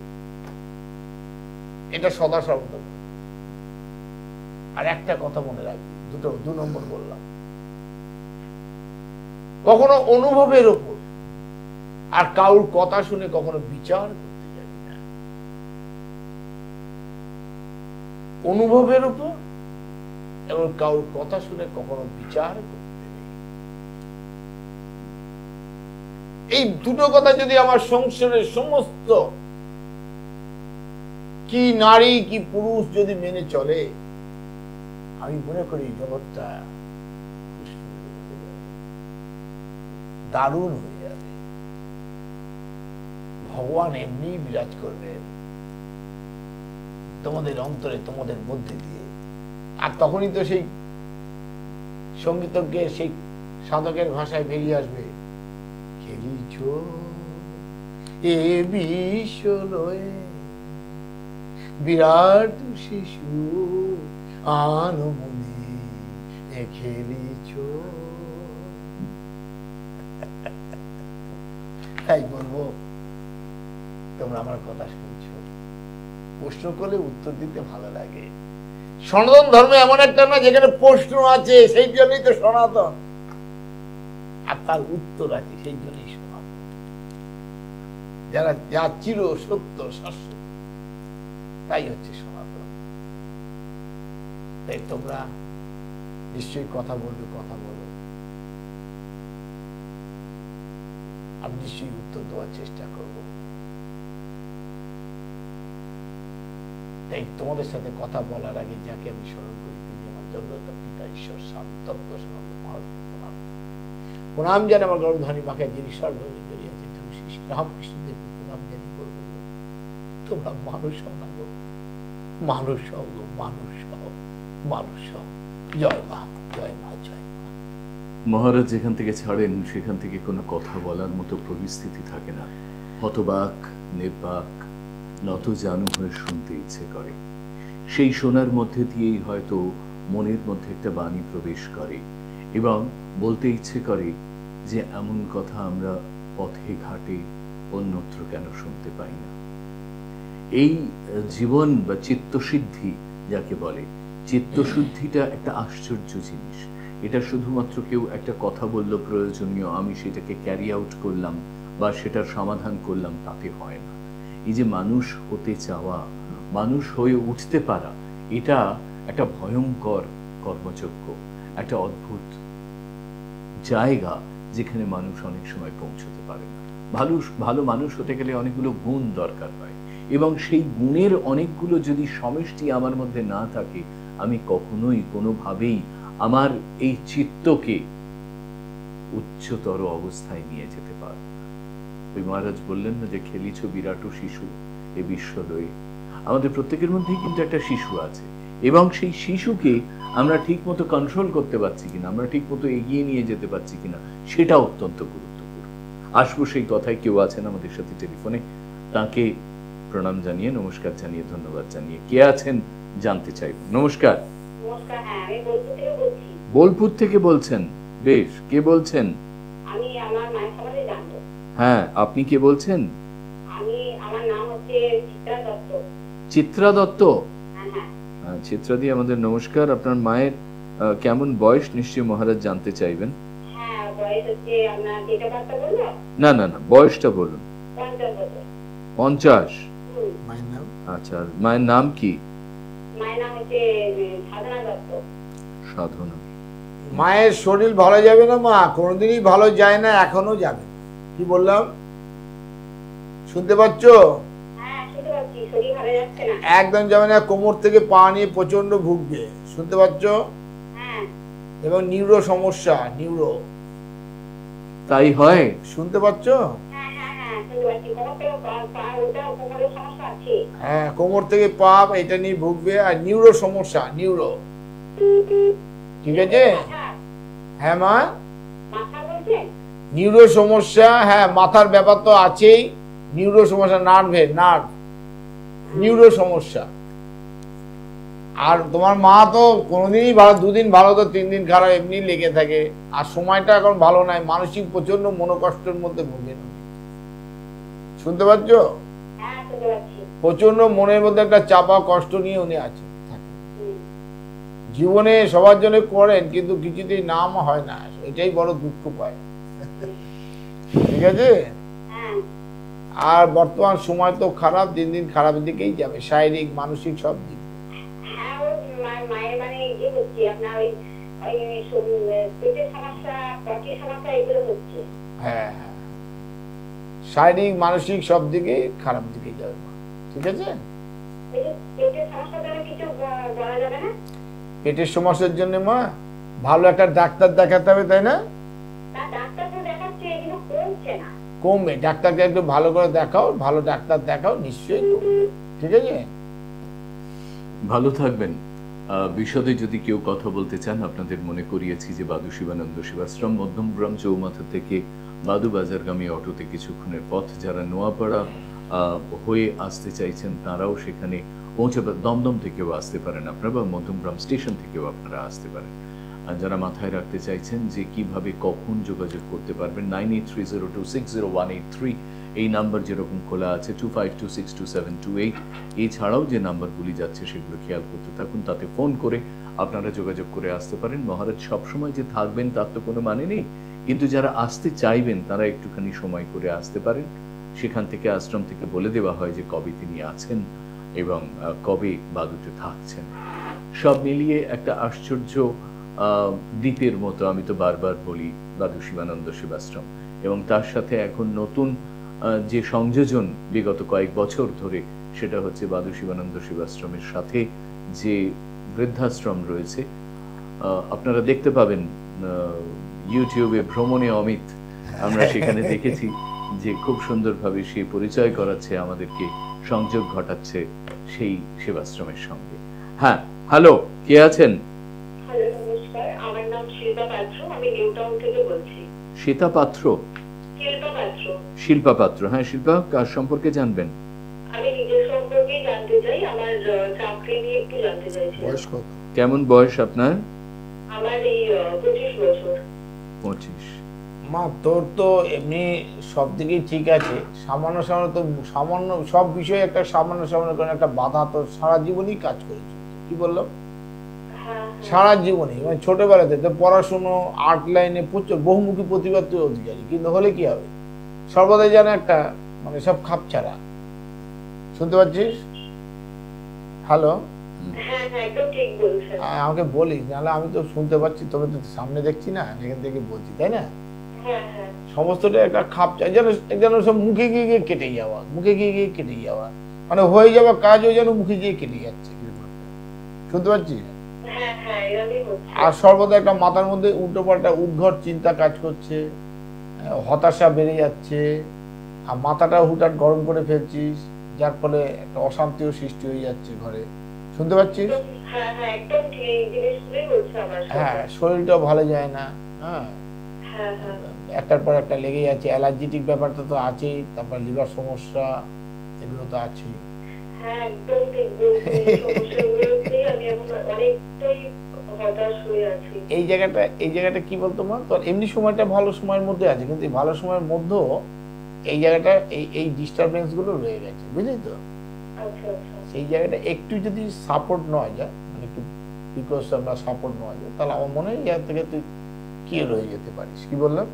এটা সদা সর্বদা। আর একটা কথা মনে রাখবি, দু নম্বর বললাম, কখনো অনুভবের ওপর আর কারোর কথা শুনে কখনো বিচার করতে যাবি না। অনুভবের উপর এবং কারোর কথা শুনে কখনো বিচার করতে নেই। এই দুটো কথা যদি আমার সংসারের সমস্ত কি নারী কি পুরুষ যদি মেনে চলে, আমি মনে করি জগৎটা দারুণ হয়ে যাবে। ভগবান এমনি বিরাজ করবেন তোমাদের অন্তরে, তোমাদের মধ্যে দিয়ে। আর তখনই তো সেই সঙ্গীতজ্ঞের, সেই সাধকের ভাষায় বেরিয়ে আসবে, খেলিছ এ বিশ্ব লয়ে বিরাট শিশু আনমনে খেলিছ। তাই বলবো, তোমরা আমার কথা শুনছ, প্রশ্ন করলে উত্তর দিতে ভালো লাগে। সনাতন ধর্ম এমন একটা না যেখানে প্রশ্ন আছে, সেই জন্যই তো সনাতন, আর তার উত্তর আছে, সেই জন্যই সনাতন। যারা যা চির সত্য শাশ্বত, তাই হচ্ছে সনাতন। তাই তোমরা নিশ্চয়ই কথা বলবে, কথা বলো। আর আমি নিশ্চয়ই উত্তর দেওয়ার চেষ্টা করব। তাই তোমাদের সাথে কথা বলার আগে যাকে আমি স্মরণ করি, তিনি আমার জন্মদাতা পিতা ঈশ্বর শান্তত্ব সনাতন মহারাজ প্রণাম। প্রণাম জানে আমার গর্ভধারী মাকে, যিনি সর্বজনীন জড়িয়েছে শ্রী রামকৃষ্ণদেব প্রণাম জানি করব। তোমরা মানুষ হও না গো, মানুষ হও গো, মানুষ হও, মানুষ হও। জয় মা, জয় মা, জয় মা। মহারাজ যেখান থেকে ছাড়েন সেখান থেকে কোনো কথা বলার মতো পরিস্থিতি থাকে না। হতবাক, নির্বাক, নত জানু হয়ে শুনতে ইচ্ছে করে। সেই শোনার মধ্যে দিয়েই হয়তো মনের মধ্যে একটা বাণী প্রবেশ করে এবং বলতে ইচ্ছে করে যে এমন কথা আমরা পথে ঘাটে অন্যত্র কেন শুনতে পাই না। এই জীবন বা চিত্তশুদ্ধি যাকে বলে, চিত্তশুদ্ধিটা একটা আশ্চর্য জিনিস। এটা শুধুমাত্র কেউ একটা কথা বলল প্রয়োজনীয়, আমি সেটাকে ক্যারি আউট করলাম বা সেটার সমাধান করলাম, তাতে হয় না। এই যে মানুষ হতে চাওয়া, মানুষ হয়ে উঠতে পারা, এটা একটা ভয়ঙ্কর কর্মযজ্ঞ, একটা অদ্ভুত জায়গা যেখানে মানুষ অনেক সময় পৌঁছতে পারে না। ভালো মানুষ হতে গেলে অনেকগুলো গুণ দরকার হয় এবং সেই গুণের অনেকগুলো যদি সমষ্টি আমার মধ্যে না থাকে, আমি কখনোই কোনোভাবেই আমার এই চিত্তকে উচ্চতর অবস্থায় নিয়ে যেতে পারব না। ওই মহারাজ বললেন না যে খেলিছ বিরাট শিশু এ বিশ্বলয়ে। আমাদের প্রত্যেকের মধ্যেই কিন্তু একটা শিশু আছে এবং সেই শিশুকে আমরা ঠিক মতো কন্ট্রোল করতে পারছি কিনা, আমরা ঠিক মতো এগিয়ে নিয়ে যেতে পারছি কিনা, সেটা অত্যন্ত গুরুত্বপূর্ণ। আসবো সেই কথায়। কেউ আছেন আমাদের সাথে টেলিফোনে, তাকে প্রণাম জানিয়ে, নমস্কার জানিয়ে, ধন্যবাদ জানিয়ে কে আছেন জানতে চাইব। নমস্কার। বোলপুর থেকে বলছেন? বেশ, কে বলছেন? হ্যাঁ, আপনি কে বলছেন? চিত্রা দত্ত। চিত্রা দি, আমাদের নমস্কার। আপনার মায়ের কেমন বয়স নিশ্চয়ই মহারাজ জানতে চাইবেন। না না না, বয়সটা বলুন। 50। আচ্ছা, মায়ের নাম কি? সাধনা। মায়ের শরীর ভালো যাবে না মা, কোনোদিনই ভালো যায় না, এখনো যাবে। কি বললাম শুনতে পাচ্ছ? একদম যাবে না, কোমর থেকে পা নিয়ে প্রচন্ড ভুগবে, শুনতে পাচ্ছ? এবং নিউরো সমস্যা, নিউরো। তাই হয়? শুনতে পাচ্ছ? হ্যাঁ, কোমর থেকে পা এটা নিয়ে ভুগবে, আর নিউরো সমস্যা, নিউরো। ঠিক আছে? হ্যাঁ মা, নিউরো সমস্যা, হ্যাঁ মাথার ব্যাপার তো আছেই, নিউরো সমস্যা, নার্ভের, নার্ভ, নিউরো সমস্যা। আর তোমার মা তো কোনোদিনই ভালো, দুদিন ভালো তো 3 দিন খারাপ এমনি লেগে থাকে। আর সময়টা এখন ভালো নাই, মানসিক প্রচন্ড মনোকষ্টের মধ্যে ভুগে। শুনতে পাচ্ছ? প্রচন্ড মনের মধ্যে একটা চাপা কষ্ট নিয়ে উনি আছেন। জীবনে সবার জন্য করেন কিন্তু কিছুতেই নাম হয় না, এটাই বড় দুঃখ পায়। ঠিক আছে? আর বর্তমান সময় তো খারাপ, দিন দিন খারাপের দিকেই যাবে, শারীরিক মানসিক সব দিক। হ্যাঁ হ্যাঁ, শারীরিক মানসিক সব দিকে খারাপ দিকে যাবে মা। ঠিক আছে? পেটের সমস্যার জন্য মা ভালো একটা ডাক্তার দেখাতে হবে, তাই না? কমবে, ডাক্তারকে একটু ভালো করে দেখাও, ভালো ডাক্তার দেখাও, নিশ্চয়ই কমবে। ঠিক আছে? ভালো থাকবেন। বিশদে যদি কেউ কথা বলতে চান, আপনাদের মনে করিয়েছি যে বাদু শিবানন্দ সেবাশ্রম মধ্যমগ্রাম চৌমাথা থেকে বাদু বাজারগামী অটোতে কিছুক্ষণের পথ। যারা নোয়াপাড়া হয়ে আসতে চাইছেন তারাও সেখানে পৌঁছে, দমদম থেকেও আসতে পারেন আপনারা, বা মধ্যমগ্রাম স্টেশন থেকেও আপনারা আসতে পারেন। আর যারা মাথায় রাখতে চাইছেন যে কিভাবে কখন যোগাযোগ করতে পারবেন, 9830260183 এই নাম্বার যেরকম খোলা আছে, 25262728, এছাড়াও যে নাম্বারগুলি যাচ্ছে সেগুলো খেয়াল করতে থাকুন, তাতে ফোন করে আপনারা যোগাযোগ করে আসতে পারেন। মহারাজ সবসময় যে থাকবেন তার তো কোনো মানে নেই, কিন্তু যারা আসতে চাইবেন তারা একটুখানি সময় করে আসতে পারেন। সেখান থেকে, আশ্রম থেকে বলে দেওয়া হয় যে কবে তিনি আছেন এবং কবে বাদুতে থাকছেন। সব মিলিয়ে একটা আশ্চর্য দ্বীপের মতো, আমি তো বারবার বলি বাদু শিবানন্দ সেবাশ্রম। এবং তার সাথে এখন নতুন যে সংযোজন বিগত কয়েক বছর ধরে, সেটা হচ্ছে বাদু শিবানন্দ সেবাশ্রমের সাথে যে বৃদ্ধাশ্রম রয়েছে। আপনারা দেখতে পাবেন ইউটিউবে ভ্রমণে অমিত, আমরা সেখানে দেখেছি যে খুব সুন্দরভাবে সে পরিচয় করাচ্ছে আমাদেরকে, সংযোগ ঘটাচ্ছে সেই সেবাশ্রমের সঙ্গে। হ্যাঁ, হ্যালো, কে আছেন? হ্যালো, নমস্কার। আমার নাম শিল্পা পাত্র, আমি নিউ টাউন থেকে বলছি। শ্বেতা পাত্র? শিল্পা পাত্র। শিল্পা পাত্র, হ্যাঁ। শিল্পা, কার সম্পর্কে জানবেন? আমি নিজের সম্পর্কে জানতে চাই, আমার চাকরি নিয়ে একটু জানতে চাইছি। বয়স কত? কেমন বয়স আপনার? আমার এই 25 বছর। 25। মা, তোর তো এমনি সব দিকেই ঠিক আছে, সামান্য সামান্য তো সামান্য সব বিষয়ে একটা সামান্য সামান্য করে একটা বাধা তো সারা জীবনই কাজ করেছে। কি বললাম? হ্যাঁ, সারা জীবনই, মানে ছোটবেলাতে তো পড়াশুনো, আর্ট লাইনে প্রচুর বহুমুখী প্রতিভা তুই অধিকারী, কিন্তু হলে কি হবে, সর্বদাই যেন একটা মানে সব খাপছাড়া। শুনতে পাচ্ছিস? হ্যালো, হ্যাঁ, হ্যাঁ, একদম ঠিক বলছেন। আমাকে বলিস, নাহলে আমি তো শুনতে পাচ্ছি, তবে তো সামনে দেখছি না, এখান থেকে বলছি, তাই না? হ্যাঁ, হ্যাঁ, সমস্তটা একটা খাপছাড়া, যেন যেন সব মুখে গিয়ে গিয়ে কেটে যাওয়া, মুখে গিয়ে গিয়ে কেটে যাওয়া, মানে হয়ে যাওয়া কাজও যেন মুখে গিয়ে কেটে যাচ্ছে। শুনতে পাচ্ছিস? হ্যাঁ, হ্যাঁ, এরকমই হচ্ছে। আর সর্বদা একটা মাথার মধ্যে উল্টো পাল্টা উদ্ভট চিন্তা কাজ করছে, হতাশা বেড়ে যাচ্ছে, আর মাথাটা হুটহাট গরম করে ফেলছিস, যার ফলে একটা অশান্তিও সৃষ্টি হয়ে যাচ্ছে ঘরে। শুনতে পাচ্ছিস? হ্যাঁ, হ্যাঁ, একদম ঠিক, এই জিনিসগুলোই হচ্ছে আমার সাথে। হ্যাঁ, শরীরটাও ভালো যায় না। হ্যাঁ, হ্যাঁ, হ্যাঁ, একটার পর একটা লেগে যাচ্ছে, অ্যালার্জিটিক ব্যাপারটা তো আছেই, তারপর লিভার সমস্যা, এগুলো তো আছেই। হ্যাঁ, একদম ঠিক বলছেন। এই সমস্যাগুলোতেই আমি এখন অনেকটাই হতাশ হয়ে আছি। এই জায়গাটা কি বলতো মা, তোর এমনি সময়টা ভালো সময়ের মধ্যে আছে, কিন্তু এই ভালো সময়ের মধ্যেও এই জায়গাটা এই ডিস্টারবেন্স গুলো রয়ে গেছে, বুঝলি তো? আচ্ছা, আচ্ছা। সেই জায়গাটা একটু যদি সাপোর্ট নেওয়া যায়, মানে একটু প্রিকশন বা সাপোর্ট নেওয়া যায়, তাহলে আমার মনে হয় এই জায়গা থেকে তুই ক্লিয়ার হয়ে যেতে পারিস। কি বললাম?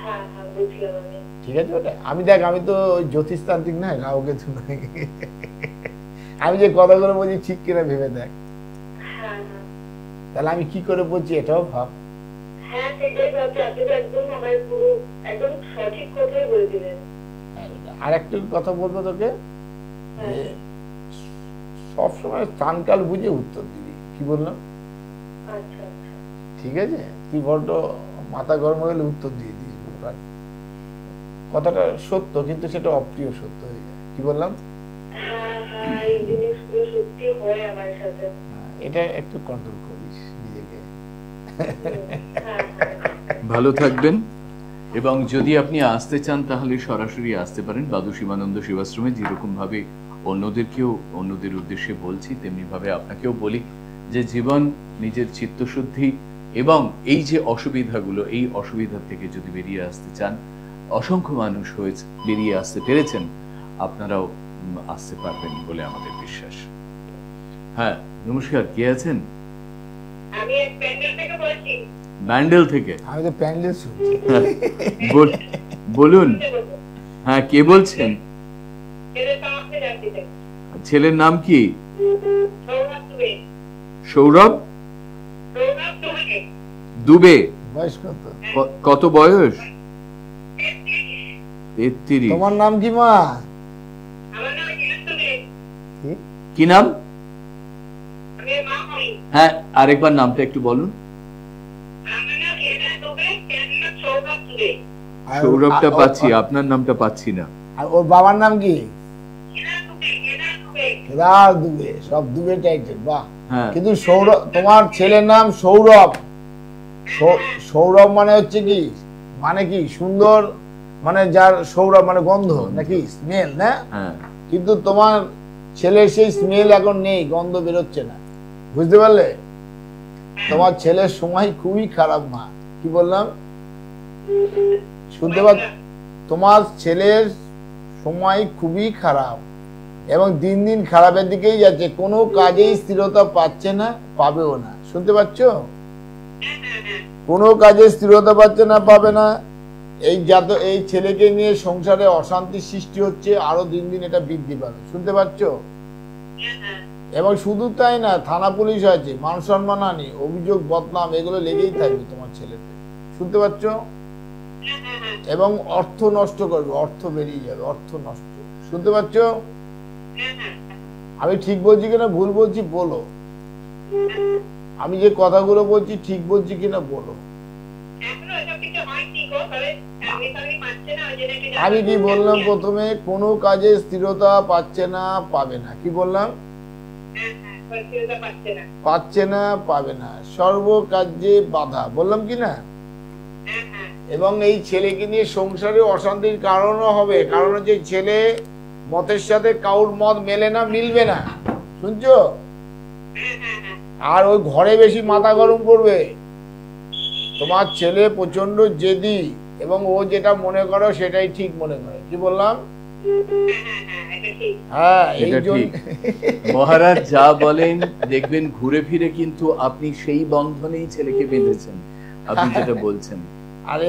হ্যাঁ, হ্যাঁ, বুঝলাম আমি। ঠিক আছে ওটা? আমি দেখ, আমি তো ওই জ্যোতিষতান্ত্রিক নয়, রাহুকে তো নয়। আমি যে কথাগুলো বলছি ঠিক কিনা ভেবে দেখ, হ্যাঁ, হ্যাঁ, তাহলে আমি কি করে বলছি এটাও ভাব। হ্যাঁ, সেটাই ভাবছি। আপনি তো একদম আমার পুরো একদম সঠিক কথাই বলে দিলেন। আর একটা কথা বলবো তোকে, যে হ্যাঁ, সবসময় স্থানকাল বুঝে উত্তর দিবি। কি বললাম? আচ্ছা, আচ্ছা। ঠিক আছে? তুই বড্ড মাথা গরম হয়ে গেলে উত্তর দিয়ে দিস। ব্যাপার কথাটা সত্য, কিন্তু সেটা অপ্রিয় সত্য হয়ে যায়। কি বললাম? হ্যাঁ, হ্যাঁ, এই জিনিসগুলো সত্যি হয় আমার সাথে। এটা একটু কন্ট্রোল করিস নিজেকে। হ্যাঁ, হ্যাঁ, ভালো থাকবেন, এবং যদি আপনি আসতে চান তাহলে সরাসরি আসতে পারেন বাদু শিবানন্দ সেবাশ্রমে। যেরকম ভাবে অন্যদের উদ্দেশ্যে বলছি, তেমনি ভাবে আপনাকেও বলি যে জীবন, নিজের চিত্তশুদ্ধি এবং এই যে অসুবিধাগুলো, এই অসুবিধা থেকে যদি বেরিয়ে আসতে চান, অসংখ্য মানুষ হয়েছে বেরিয়ে আসতে পেরেছেন, আপনারাও আসতে পারবেন বলে আমাদের বিশ্বাস। হ্যাঁ, নমস্কার, কে আছেন? আমি এক প্যান্ডেল থেকে বলছি। ব্যান্ডেল থেকে? আমি তো প্যান্ডেল শুনছি। বলুন। হ্যাঁ, কে বলছেন? ছেলের নাম আপনি জানতে চাই। ছেলের নাম কি? সৌরভ দুবে। সৌরভ সৌরভ দুবে। দুবে? বয়স কত? কত বয়স? 33। 33। তোমার নাম কি মা? আমার নাম হিরণ দুবে। কি নাম? আমি মা হই। হ্যাঁ, আরেকবার নামটা একটু বলুন। আমার নাম হিরণ দুবে, ছেলের নাম সৌরভ দুবে। সৌরভটা পাচ্ছি, আপনার নামটা পাচ্ছি না। আর ওর বাবার নাম কি? হিরণ দুবে, হিরণ দুবে। কেদার দুবে, সব দুবে টাইটেল, বাহ। হ্যাঁ, কিন্তু সৌরভ, তোমার ছেলের নাম সৌরভ। সৌরভ মানে হচ্ছে কি, মানে কি সুন্দর, মানে যার সৌরভ মানে গন্ধ নাকি স্মেল, না? হ্যাঁ, কিন্তু তোমার ছেলের সেই স্মেল এখন নেই, গন্ধ বেরোচ্ছে না, বুঝতে পারলে? তোমার ছেলের সময় খুবই খারাপ মা। কি বললাম? শুনতে পাচ্ছ? তোমার ছেলের সময় খুবই খারাপ, এবং দিন দিন খারাপের দিকেই যাচ্ছে, কোনো কাজেই স্থিরতা পাচ্ছে না, পাবেও না। শুনতে পাচ্ছ? কোনো কাজে স্থিরতা পাচ্ছে না, পাবে না। এই ছেলেকে নিয়ে সংসারে অশান্তি সৃষ্টি হচ্ছে, আরো দিন দিন এটা বৃদ্ধি পাবে। শুনতে পাচ্ছ? এবং শুধু তাই না, থানা পুলিশ আছে, মান সম্মান হানি, অভিযোগ, বদনাম, এগুলো লেগেই থাকবে তোমার ছেলেতে। শুনতে পাচ্ছ? এবং অর্থ নষ্ট করবে, অর্থ বেরিয়ে যাবে, অর্থ নষ্ট। শুনতে পাচ্ছ? আমি ঠিক বলছি কিনা ভুল বলছি বলো, আমি যে কথাগুলো বলছি ঠিক বলছি কিনা বলো। আমি কি বললাম প্রথমে? কোনো কাজে স্থিরতা পাচ্ছে না, পাবে না। কি বললাম? পাচ্ছে না, পাবে না, সর্বকার্যে বাধা, বললাম কি না? এবং এই ছেলেকে নিয়ে সংসারে অশান্তির কারণও হবে, কারণ হচ্ছে ছেলে মতের সাথে কাউর মত মেলে না, মিলবে না, শুনছো? আর ওই ঘরে বেশি মাথা গরম করবে। তোমার ছেলে প্রচন্ড জেদি এবং ও যেটা মনে করো সেটাই ঠিক মনে করে। কি বললাম? হ্যাঁ, এই জন্য মহারাজ যা বলেন দেখবেন ঘুরে ফিরে কিন্তু আপনি সেই বন্ধনেই ছেলেকে বেঁধেছেন, আপনি যেটা বলছেন। আর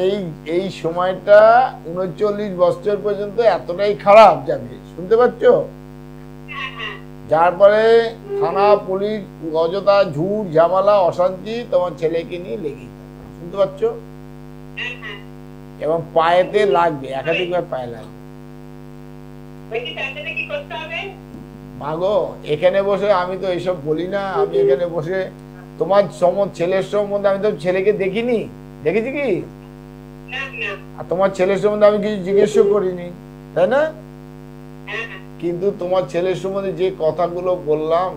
এই সময়টা 39 বছর পর্যন্ত এতটাই খারাপ যাবে, শুনতে পাচ্ছ? যার পরে থানা পুলিশ অযথা ঝুট ঝামেলা অশান্তি তোমার ছেলেকে নিয়ে লেগে যাবে, শুনতে পাচ্ছ? এবং পায়েতে লাগবে, একাধিকবার পায়ে লাগবে। মাগো, এখানে বসে আমি তো এইসব বলি না, আমি এখানে বসে তোমার ছেলের সম্বন্ধে আমি তো ছেলেকে দেখিনি, দেখেছি কি? আর তোমার ছেলের সম্বন্ধে আমি কিছু জিজ্ঞেস করিনি, তাই না? কিন্তু তোমার ছেলের সম্বন্ধে যে কথাগুলো বললাম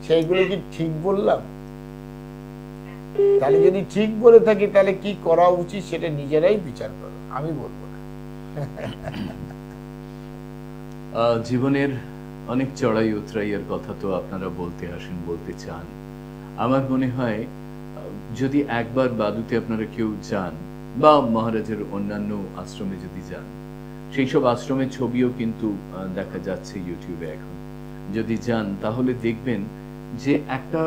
সেইগুলো কি ঠিক বললাম? তাহলে যদি ঠিক বলে থাকি তাহলে কি করা উচিত সেটা নিজেরাই বিচার করো, আমি বলবো না। জীবনের অনেক চড়াই উতরাইয়ের কথা তো আপনারা বলতে আসেন, বলতে চান। আমার মনে হয় যদি একবার বাদুতে আপনারা কেউ যান বা মহারাজের অন্যান্য আশ্রমে যদি যান, সেই সব আশ্রমের ছবিও কিন্তু দেখা যাচ্ছে ইউটিউবে এখন। যদি যান তাহলে দেখবেন যে একটা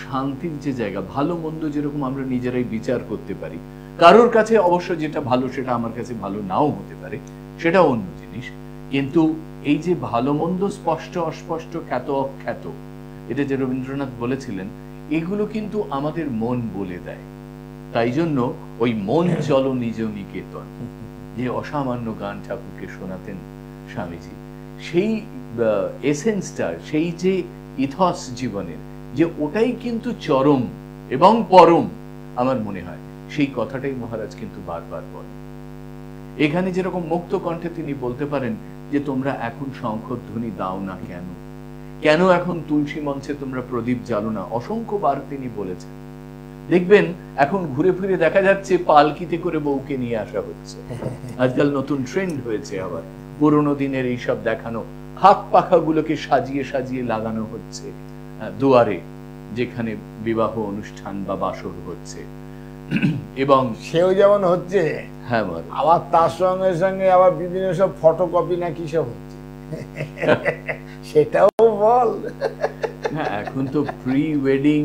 শান্তির যে জায়গা, ভালো মন্দ যেরকম আমরা নিজেরাই বিচার করতে পারি, কারোর কাছে অবশ্য যেটা ভালো সেটা আমার কাছে ভালো নাও হতে পারে, সেটা অন্য জিনিস, কিন্তু এই যে ভালো মন্দ, স্পষ্ট অস্পষ্ট, খ্যাত অখ্যাত, এটা যে রবীন্দ্রনাথ বলেছিলেন, এগুলো কিন্তু আমাদের মন বলে দেয়। তাই জন্য ওই মন চলো নিজ নিকেতন, যে অসামান্য গান ঠাকুরকে শোনাতেন স্বামীজি, সেই এসেন্সটা, সেই যে ইথস জীবনের, যে ওটাই কিন্তু চরম এবং পরম, আমার মনে হয় সেই কথাটাই মহারাজ কিন্তু বারবার বলেন। এখানে যেরকম মুক্ত কণ্ঠে তিনি বলতে পারেন যে তোমরা এখন শঙ্খধ্বনি দাও না কেন, কেন এখন তুলসী মঞ্চে তোমরা প্রদীপ জ্বালো না, অসংখ্যবার তিনি বলেছেন। দেখবেন এখন ঘুরে ফিরে দেখা যাচ্ছে পালকিতে করে বউকে নিয়ে আসা হচ্ছে। আজকাল নতুন ট্রেন্ড হয়েছে আবার পুরোনো দিনের এইসব দেখানো, হাত পাখাগুলোকে সাজিয়ে সাজিয়ে লাগানো হচ্ছে দুয়ারে, যেখানে বিবাহ অনুষ্ঠান বা বাসর হচ্ছে। এবং সেও যেমন হচ্ছে, হ্যাঁ, আবার তার সঙ্গে সঙ্গে আবার বিভিন্ন সব ফটোকপি না কি সব হচ্ছে, সেটাও বল। হ্যাঁ, এখন তো প্রি ওয়েডিং,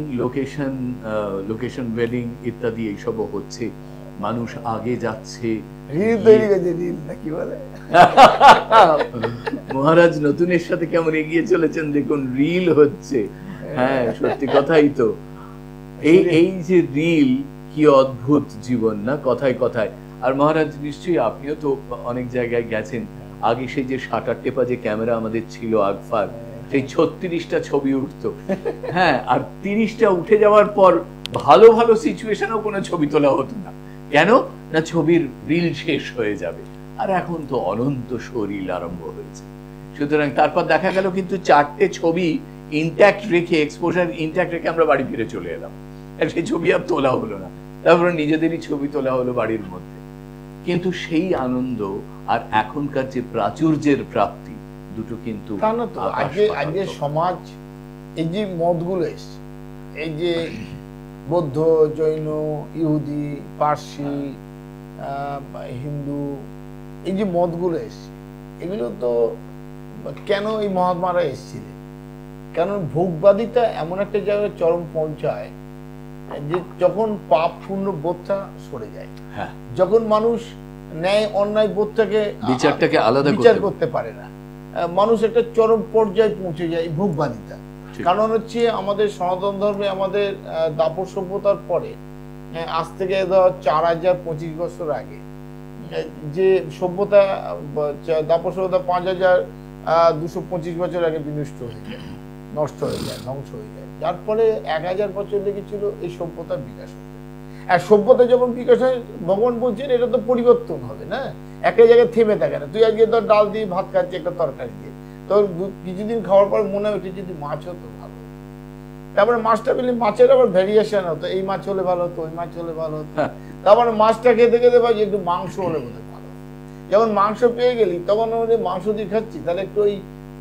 লোকেশন ওয়েডিং ইত্যাদি এইসবও হচ্ছে। মানুষ আগে যাচ্ছে, রিল তৈরি করছে, রিল না কি বলে। মহারাজ নতুনের সাথে কেমন এগিয়ে চলেছেন দেখুন, রিল হচ্ছে। হ্যাঁ, সত্যি কথাই তো। এই যে রিল, কি অদ্ভুত জীবন না, কথায় কথায়। আর মহারাজ নিশ্চয়ই আপনিও তো অনেক জায়গায় গেছেন, আগে সেই যে 7-8 টেপা যে ক্যামেরা আমাদের ছিল আগফার, সেই 36টা ছবি উঠতো। হ্যাঁ, আর 30টা উঠে যাওয়ার পর ভালো ভালো সিচুয়েশনেও কোনো ছবি তোলা হতো না। কেন না, ছবির রিল শেষ হয়ে যাবে। আর এখন তো অনন্ত রিল আরম্ভ হয়েছে। সুতরাং তারপর দেখা গেল কিন্তু 4টে ছবি ইনট্যাক্ট রেখে, এক্সপোজার ইনট্যাক্ট রেখে আমরা বাড়ি ফিরে চলে এলাম, আর সেই ছবি আর তোলা হলো না। তারপরে নিজেদেরই ছবি তোলা হলো বাড়ির মধ্যে। কিন্তু সেই আনন্দ আর এখনকার যে প্রাচুর্যের প্রাপ্তি, দুটো কিন্তু তা না তো। আজকে সমাজ, এই যে মতগুলো এসছে, এই যে বৌদ্ধ, জৈন, ইহুদি, পার্সি, হিন্দু, এই যে মতগুলো এসছে, এগুলো তো কেন এই মহাত্মারা এসেছিলেন? কারণ ভোগবাদিতা এমন একটা জায়গায় চরম পৌঁছায় যে যখন পাপ পূর্ণ বোধটা সরে যায়, যখন মানুষ ন্যায় অন্যায় বোধটাকে, বিচারটাকে আলাদা বিচার করতে পারে না, মানুষ একটা চরম পর্যায়ে পৌঁছে যায় ভোগবাদিতা। কারণ হচ্ছে আমাদের সনাতন ধর্মে, আমাদের দাপর সভ্যতার পরে, আজ থেকে ধর 4025 বছর আগে যে সভ্যতা দাপর সভ্যতা 5225 বছর আগে বিনষ্ট হয়ে যায়, নষ্ট হয়ে যায়, ধ্বংস হয়ে যায়, যার ফলে 1000 বছর লেগেছিল এই সভ্যতার বিকাশ হতে। আর সভ্যতা যখন বিকাশ হয়, ভগবান বলছেন এটা তো পরিবর্তন হবে না, একটা জায়গায় থেমে থাকে না। তুই আজকে তোর ডাল দিয়ে ভাত খাচ্ছি একটা তরকারি দিয়ে, তোর কিছুদিন খাওয়ার পর মনে হয় যদি মাছ হতো ভালো, তারপরে মাছটা পেলে মাছের আবার ভ্যারিয়েশন হতো, এই মাছ হলে ভালো হতো, ওই মাছ হলে ভালো হতো, তারপরে মাছটা খেতে খেতে ভাই একটু মাংস হলে বোধ ভালো। যখন মাংস পেয়ে গেলি তখন মাংস দিয়ে খাচ্ছি, তাহলে একটু ওই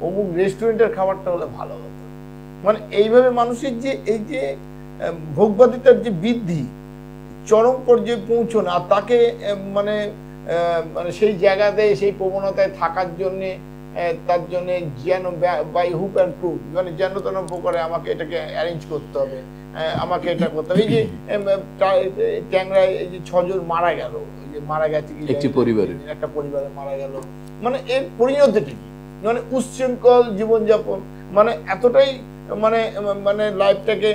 অমুক রেস্টুরেন্টের খাবারটা হলে ভালো হতো। মানে এইভাবে মানুষের যে এই যে ভোগবাদিতার যে বৃদ্ধি, চরম পর্যায়ে পৌঁছনো, আর তাকে মানে মানে সেই জায়গাতে সেই প্রবণতায় থাকার জন্যে, তার জন্য যেন বাই হুক অ্যান্ড ক্রুক, মানে যেন তেন প্রকারে আমাকে এটাকে অ্যারেঞ্জ করতে হবে, আমাকে এটা করতে হবে। এই যে ট্যাংরায় এই যে 6 জন মারা গেল, মারা গেছে একটা পরিবারে মারা গেল, মানে এর পরিণতিটা কি? মানে উচ্ছৃঙ্খল জীবনযাপন, মানে এতটাই মানে মানে লাইফটাকে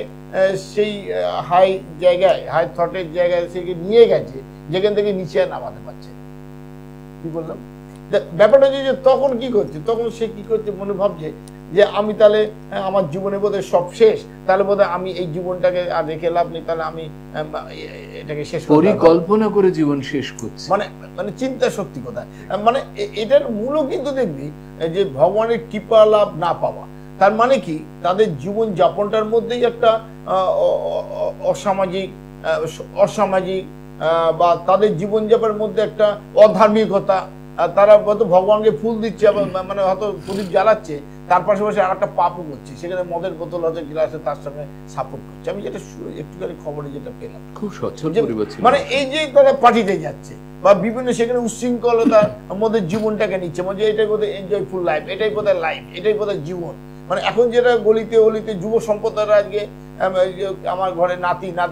সেই হাই জায়গায়, হাই থটের জায়গায় সেকে নিয়ে গেছে, যেখান থেকে নিচে নামাতে পারছে। কি বললাম? ব্যাপারটা যে তখন কি করছে, তখন সে কি করছে, মনে ভাবছে যে আমি তাহলে আমার জীবনে বোধহয় সব শেষ, তাহলে বোধহয় আমি এই জীবনটাকে আর রেখে লাভ নেই, তাহলে আমি এটাকে শেষ পরিকল্পনা করে জীবন শেষ করছি। মানে মানে চিন্তা শক্তি কোথায়? মানে এটার মূলও কিন্তু দেখবি যে ভগবানের কৃপা লাভ না পাওয়া, তার মানে কি তাদের জীবন যাপনটার মধ্যেই একটা অসামাজিক বা তাদের জীবনযাপনের মধ্যে একটা অধার্মিকতা। তারা হয়তো ভগবানকে ফুল দিচ্ছে, মানে হয়তো প্রদীপ জ্বালাচ্ছে, তার পাশাপাশি আর একটা পাপও করছে, সেখানে মদের বোতল হয়তো গ্লাসে তার সঙ্গে সাপোর্ট করছে। আমি যেটা একটুখানি খবরে যেটা পেলাম, খুব স্বচ্ছল পরিবেশ, মানে এই যে তারা পার্টিতে যাচ্ছে বা বিভিন্ন সেখানে উচ্ছৃঙ্খলতার মধ্যে জীবনটাকে নিচ্ছে, মানে এটাই বোধহয় এনজয়ফুল লাইফ, এটাই বোধহয় লাইফ, এটাই বোধহয় জীবন। মানে এখন যেটা গলিতে অলিতে যুব সম্প্রদায়রা আজকে, আমার ঘরে নাতিরা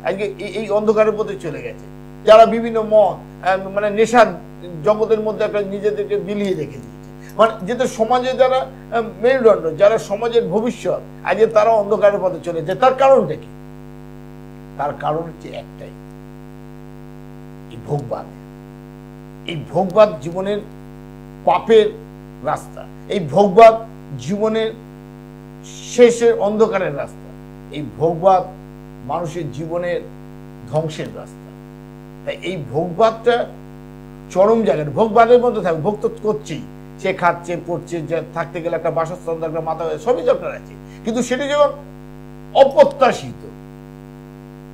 আজকে এই অন্ধকারের মধ্যে চলে গেছে, যারা বিভিন্ন মত মানে নেশার জগতের মধ্যে একটা নিজেদেরকে বিলিয়ে রেখে দিয়েছে। মানে যেটা সমাজে যারা মেরুদণ্ড, যারা সমাজের ভবিষ্যৎ, আজকে তারা অন্ধকারের পথে চলে যায়। তার কারণটা কি? তার কারণ হচ্ছে একটাই, এই ভোগবাদ। এই ভোগবাদ জীবনের পাপের রাস্তা, এই ভোগবাদ জীবনের শেষের অন্ধকারের রাস্তা, এই ভোগবাদ মানুষের জীবনের ধ্বংসের রাস্তা। তাই এই ভোগবাদটা চরম জায়গায়, ভোগবাদের মধ্যে থাকবে, ভোগ তো করছেই, সে খাচ্ছে পড়ছে, থাকতে গেলে একটা বাসস্থান দরকার, মাথা সবই দরকার আছে, কিন্তু সেটা যখন অপ্রত্যাশিত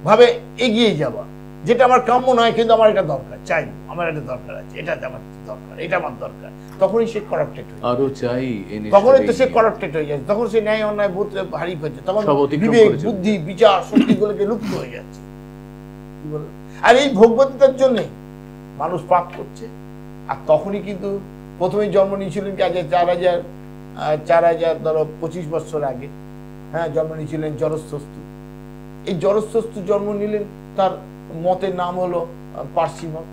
ভাবে এগিয়ে যাওয়া, যেটা আমার কাম্য নয় কিন্তু আমার এটা দরকার, চাই, আমার এটা দরকার আছে, এটা আমার দরকার, এটা আমার দরকার, তখনই সে করাপ্টেড হয়ে যায়, আরো চাই, তখনই তো সে করাপ্টেড হয়ে যাচ্ছে, তখন সে ন্যায় অন্যায় বোধ হারিয়ে ফেলছে, তখন বিবেক বুদ্ধি বিচার শক্তিগুলোকে লুপ্ত হয়ে যাচ্ছে। কি বল? আর এই ভোগবতিতার জন্য মানুষ পাপ করছে। আর তখনই কিন্তু প্রথমে জন্ম নিয়েছিলেন কি, আজ 4000 ধরো 25 বছর আগে, হ্যাঁ, জন্ম নিয়েছিলেন জরস্থস্তু। এই জরস্থস্তু জন্ম নিলেন, তার মতের নাম হলো পার্সি মত।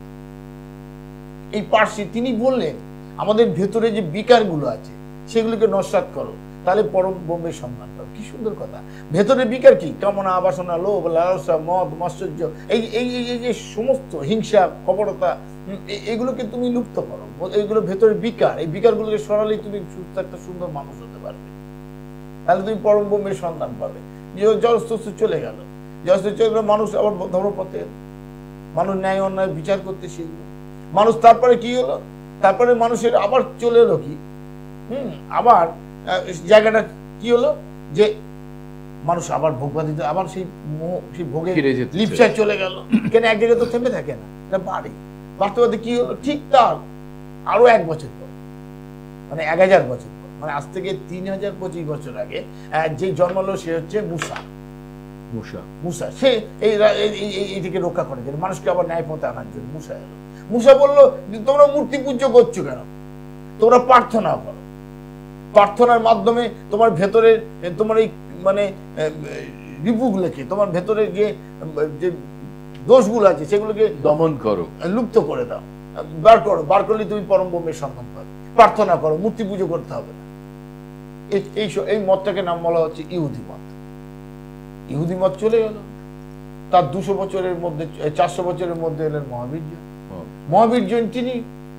এই পার্সি তিনি বললেন আমাদের ভেতরে যে বিকারগুলো আছে সেগুলোকে নস্যাৎ করো, তাহলে পরম ব্রহ্মের সন্ধান পাবে। কি সুন্দর কথা! ভেতরে বিকার কি? কামনা, বাসনা, লোভ, লালসা, মদ, মাশ্চর্য, এই যে সমস্ত হিংসা, কপটতা, এগুলোকে তুমি লুপ্ত করো। এইগুলো ভেতরে বিকার, এই বিকারগুলোকে সরালেই তুমি সুস্থ একটা সুন্দর মানুষ হতে পারবে, তাহলে তুমি পরম ব্রহ্মের সন্ধান পাবে। জরস্থস্তু চলে গেল, জরস্থস্তু চলে গেল, মানুষ আবার ধর্মপথে, মানুষ ন্যায় অন্যায় বিচার করতে শিখল। মানুষ তারপরে কি হলো? তারপরে মানুষের আবার চলে এলো কি, আবার জায়গাটা কি হলো, যে মানুষ আবার ভোগবাদিত, আবার সেই ভোগের লিপসায় চলে গেল। কেন? এক জায়গায় তো থেমে থাকে না, বাড়তে বাড়তে কি হলো, ঠিক তার আরো 1 বছর পর, মানে 1000 বছর পর, মানে আজ থেকে 3025 বছর আগে যে জন্মালো সে হচ্ছে মুসা। সে এইটিকে রক্ষা করে দিল, মানুষকে আবার ন্যায় পথে আনার জন্য মুসা এলো। মুসা বললো, তোমরা মূর্তি পূজ্য করছো কেন? তোমরা প্রার্থনা করো, প্রার্থনার মাধ্যমে তোমার ভেতরের তোমার এই মানে রিপুগুলোকে, তোমার ভেতরে যে দোষগুলো আছে সেগুলোকে দমন করো, লুপ্ত করে দাও, বার করলে তুমি পরম ব্রহ্মের সন্ধান পাবে। প্রার্থনা করো, মূর্তি পুজো করতে হবে না। এই মতটাকে নাম বলা হচ্ছে ইহুদি মত। ইহুদি মত চলে গেল, তার 200 বছরের মধ্যে 400 বছরের মধ্যে এলেন মহাবীর্য। মহাবীর জৈন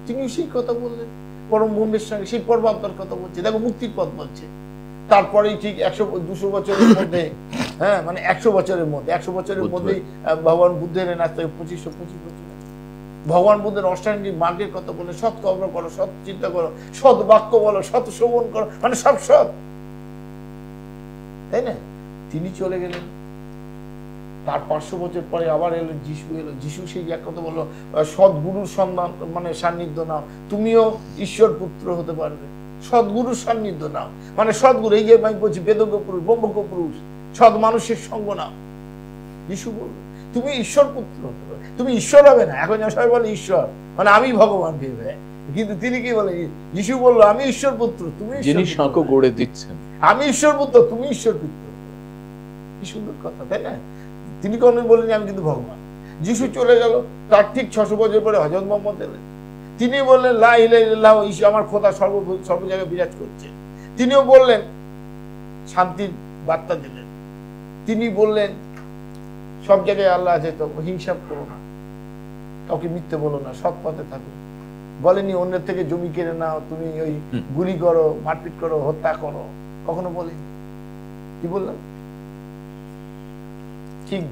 তিনিও সেই কথা বললেন, পরম ব্রহ্মের সঙ্গে সেই পরমাত্মার কথা বলছে। দেখো মুক্তির পথ বলছে। তারপরেই ঠিক 100-200 বছরের মধ্যে, হ্যাঁ মানে 100 বছরের মধ্যেই ভগবান বুদ্ধের আজ থেকে 2525 বছর ভগবান বুদ্ধের অষ্টাঙ্গিক মার্গের কথা বলে, সৎ কর্ম করো, সৎ চিন্তা করো, সৎ বাক্য বলো, সৎ শ্রবণ করো, মানে সব সৎ, তাই না? তিনি চলে গেলেন। তার 500 বছর পরে আবার এলো যিশু সেই এক কথা বললো, সদ্গুরুর সন্ধান মানে সান্নিধ্য নাও, তুমিও ঈশ্বর পুত্র হতে পারবে। সদ্গুরুর সান্নিধ্য নাও মানে সদ্গুরু, এই যে আমি বলছি বেদজ্ঞ পুরুষ, ব্রহ্মজ্ঞ পুরুষ, সৎ মানুষের সঙ্গ নাও। যিশু বলল তুমি ঈশ্বর পুত্র হতে পারবে, তুমি ঈশ্বর হবে না। এখন সবাই বলে ঈশ্বর মানে আমি ভগবান ভেবে, কিন্তু তিনি কি বলে, যিশু বললো আমি ঈশ্বর পুত্র, তুমি যিনি সাঁকো গড়ে দিচ্ছেন, আমি ঈশ্বর পুত্র, তুমি ঈশ্বর পুত্র। কি সুন্দর কথা, তাই না? তিনি কোনদিন বলেনি আমি কিন্তু ভগবান। যিশু চলে গেল, তার ঠিক 600 বছর পরে হযরত মুহাম্মদ এলেন। তিনি বললেন লা ইলাহা ইল্লাল্লাহ, ঈশ্বর আমার খোদা সর্ব জায়গায় বিরাজ করছে। তিনিও বললেন, শান্তির বার্তা দিলেন। তিনি বললেন সব জায়গায় আল্লাহ আছে, তো হিংসা করো না, কাউকে মিথ্যে বলো না, সৎ পথে থাকো। বলেনি অন্যের থেকে জমি কেড়ে নাও, তুমি ওই গুলি করো, মারপিট করো, হত্যা করো, কখনো বলেনি। কি বললাম? ঠিক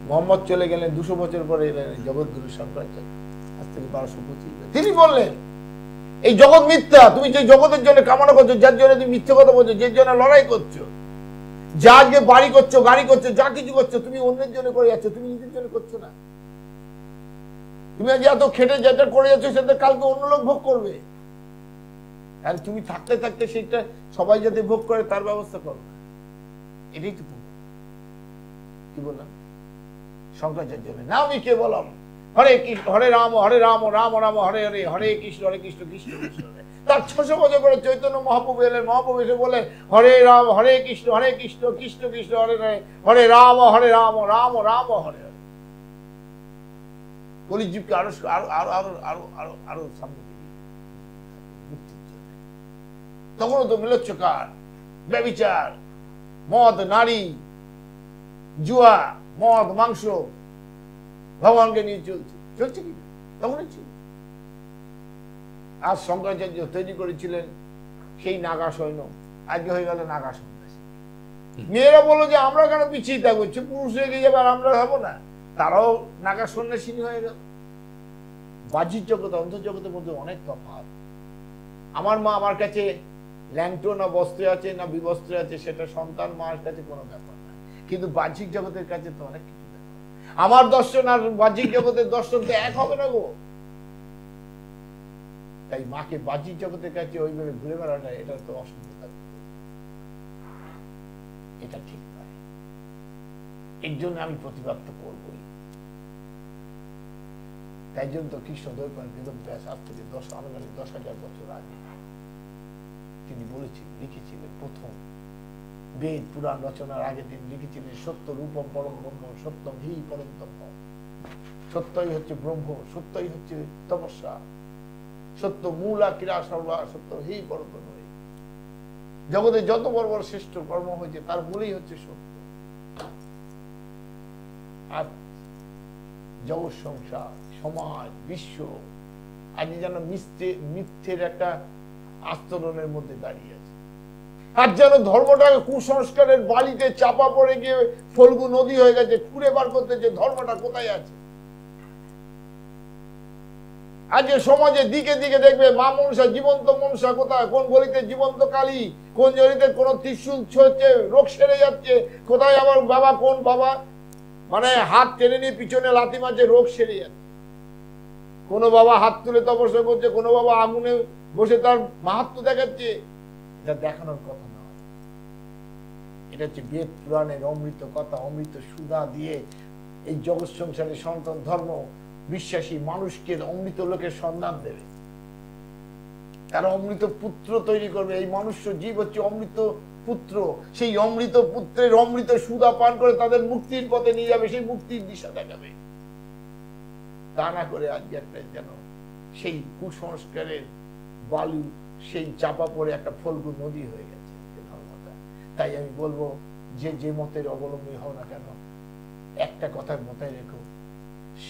মোহাম্মদ চলে গেলেন, 200 বছর পরে এলেন জগৎগুরু শঙ্করাচার্য, আজ থেকে 1225। তিনি বললেন এই জগৎ মিথ্যা, তুমি যে জগতের জন্য কামনা করছো, যার জন্য তুমি মিথ্যে কথা বলছো, যে জন্য লড়াই করছো, যা আজকে বাড়ি করছো, গাড়ি করছো, যা কিছু করছো, তুমি অন্যের জন্য করে যাচ্ছ, তুমি নিজের জন্য করছো না। তুমি আজ এত খেটে যেটা করে যাচ্ছ, সেটা কালকে অন্য লোক ভোগ করবে। আর তুমি থাকতে থাকতে সেটা সবাই যাতে ভোগ করে তার ব্যবস্থা করো, এটাই তো কি বললাম শঙ্করাচার্য। না আমি কে বললাম হরে কৃষ্ণ হরে রাম রাম রাম হরে হরে, হরে কৃষ্ণ কৃষ্ণ কৃষ্ণ। তার 600 বছর পরে চৈতন্য মহাপ্রভু এলেন। মহাপ্রভু এসে বলেন হরে রাম হরে কৃষ্ণ কৃষ্ণ কৃষ্ণ হরে হরে, হরে রাম রাম রাম হরে হরে। কলিযুগকে আরো আরো আরো আরো আরো আরো সামনে মুক্তির জন্য। তখনও তো মিলচ্ছকার, ব্যভিচার, মদ, নারী, জুয়া, মদ, মাংস ভগবানকে নিয়ে চলছে কি? তখনই ছিল। আজ শঙ্করাচার্য তৈরি করেছিলেন সেই নাগা সৈন্য, আজকে হয়ে গেল নাগা সন্ন্যাসী। মেয়েরা বললো যে আমরা কেন পিছিয়ে থাকবো, পুরুষ হয়ে গিয়ে যাবে আর আমরা হবো না, তারাও নাগা সন্ন্যাসিনী হয়ে গেল। বাহ্যিক জগৎ অন্তর্জগতের মধ্যে অনেক তফাৎ। আমার মা আমার কাছে ল্যাংটো না বস্ত্রে আছে না বিবস্ত্রে আছে, সেটা সন্তান মার কাছে কোনো ব্যাপার না, কিন্তু বাহ্যিক জগতের কাছে তো অনেক কিছু ব্যাপার। আমার দর্শন আর বাহ্যিক জগতের দর্শন তো এক হবে না গো। তাই মাকে বাহ্যিক জগতের কাছে ওইভাবে ঘুরে বেড়াটা, এটা তো অসুবিধা, এটা ঠিক নয়। এর জন্য আমি প্রতিবাদ তো করবই। তাই জন্য তো কৃষ্ণ দ্বৈপায়ন বেদব্যাস আজ থেকে 10,000 বছর আগে তিনি বলেছিলেন, লিখেছিলেন, প্রথম বেদ পুরাণ রচনার আগে তিনি লিখেছিলেন সত্য রূপম পরম ব্রহ্ম সত্যম হি পরম তপ। সত্যই হচ্ছে ব্রহ্ম, সত্যই হচ্ছে তপস্যা, সত্য মূলা ক্রীড়া সর্বা, সত্য হি পরম নয়। জগতে যত বড় বড় শ্রেষ্ঠ কর্ম হয়েছে তার মূলেই হচ্ছে সত্য। আর জগৎ সংসার, সমাজ, বিশ্ব আজ যেন মিথ্যের একটা আস্তরণের মধ্যে দাঁড়িয়ে আছে। আর যেন ধর্মটাকে কুসংস্কারের বালিতে চাপা পড়ে গিয়ে ফল্গু নদী হয়ে গেছে, খুঁড়ে বার করতে যে ধর্মটা কোথায় আছে। আজকে সমাজে দিকে দিকে দেখবে মা মনসা, জীবন্ত মনসা কোথায়, কোন গলিতে জীবন্ত কালী, কোন গলিতে কোন ত্রিশূল ছড়ছে, রোগ সেরে যাচ্ছে, কোথায় আমার বাবা, কোন বাবা মানে হাত টেনে নিয়ে পিছনে লাথি মারছে, রোগ সেরে যাচ্ছে। কোন বাবা হাত তুলে তপস্যা করছে, কোন বাবা আগুনে বসে তার মাহাত্ম্য দেখাচ্ছে। এটা দেখানোর কথা না, এটা হচ্ছে বেদ পুরাণের অমৃত কথা, অমৃত সুধা দিয়ে এই জগৎ সংসারে সনাতন ধর্ম বিশ্বাসী মানুষকে অমৃত লোকের সন্ধান দেবে। তারা অমৃত পুত্র তৈরি করবে। এই মনুষ্য জীব হচ্ছে অমৃত পুত্র, সেই অমৃত পুত্রের অমৃত সুধা পান করে তাদের মুক্তির পথে নিয়ে যাবে, সেই মুক্তির দিশা দেখাবে। তা না করে আজকে একটা যেন সেই কুসংস্কারের বালু সেই চাপা পড়ে একটা ফল্গু নদী হয়ে গেছে ধর্মটা। তাই আমি বলবো যে যে মতের অবলম্বী হও না কেন, একটা কথা মাথায় রেখো,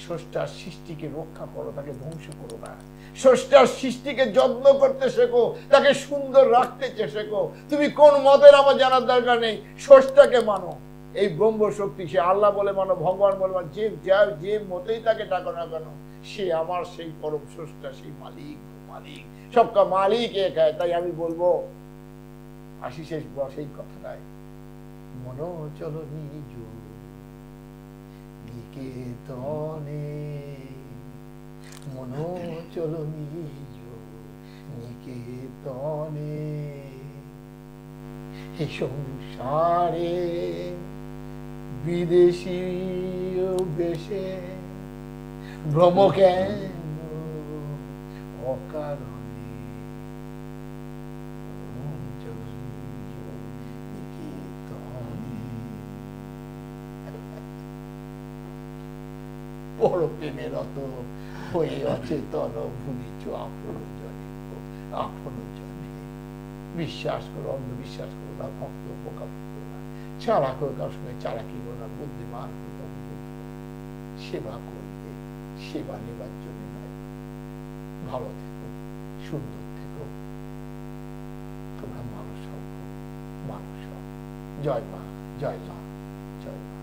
স্রষ্টার সৃষ্টিকে রক্ষা করো, তাকে ধ্বংস করো না। স্রষ্টার সৃষ্টিকে যত্ন করতে শেখো, তাকে সুন্দর রাখতে শেখো। তুমি কোন মতের আমার জানার দরকার নেই, স্রষ্টাকে মানো। এই ব্রহ্ম শক্তি, সে আল্লাহ বলে মানো, ভগবান বলে মানো, যে মতেই তাকে ডাকো না কেন, সে আমার সেই পরম স্রষ্টা, সেই মালিক। মালিক সবকা মালিক এক হয়। তাই আমি বলবো আশিসের সেই কথাটাই, মনো চলো নিজ নিকেতনে, মনো চলো নিজ নিকেতনে। এই সংসারে বিদেশি বেশে ভ্রম কেন অকারণে, চলো নিজ নিকেতনে। বড় প্রেমের অত হয়ে অচেতন ভুলিছ আপন জনে, আপন জনে। বিশ্বাস করো, অন্ধবিশ্বাস করো না, ভক্ত বোকা করো না, চালাক হয়ে কারোর সঙ্গে চালাকি করো না, বুদ্ধিমান সেবা করবে, সেবা নেবার জন্য নয়। ভালো থেকো, সুন্দর থেকো, তোমরা মানুষ হও, মানুষ হও। জয় মা, জয় মা, জয় মা।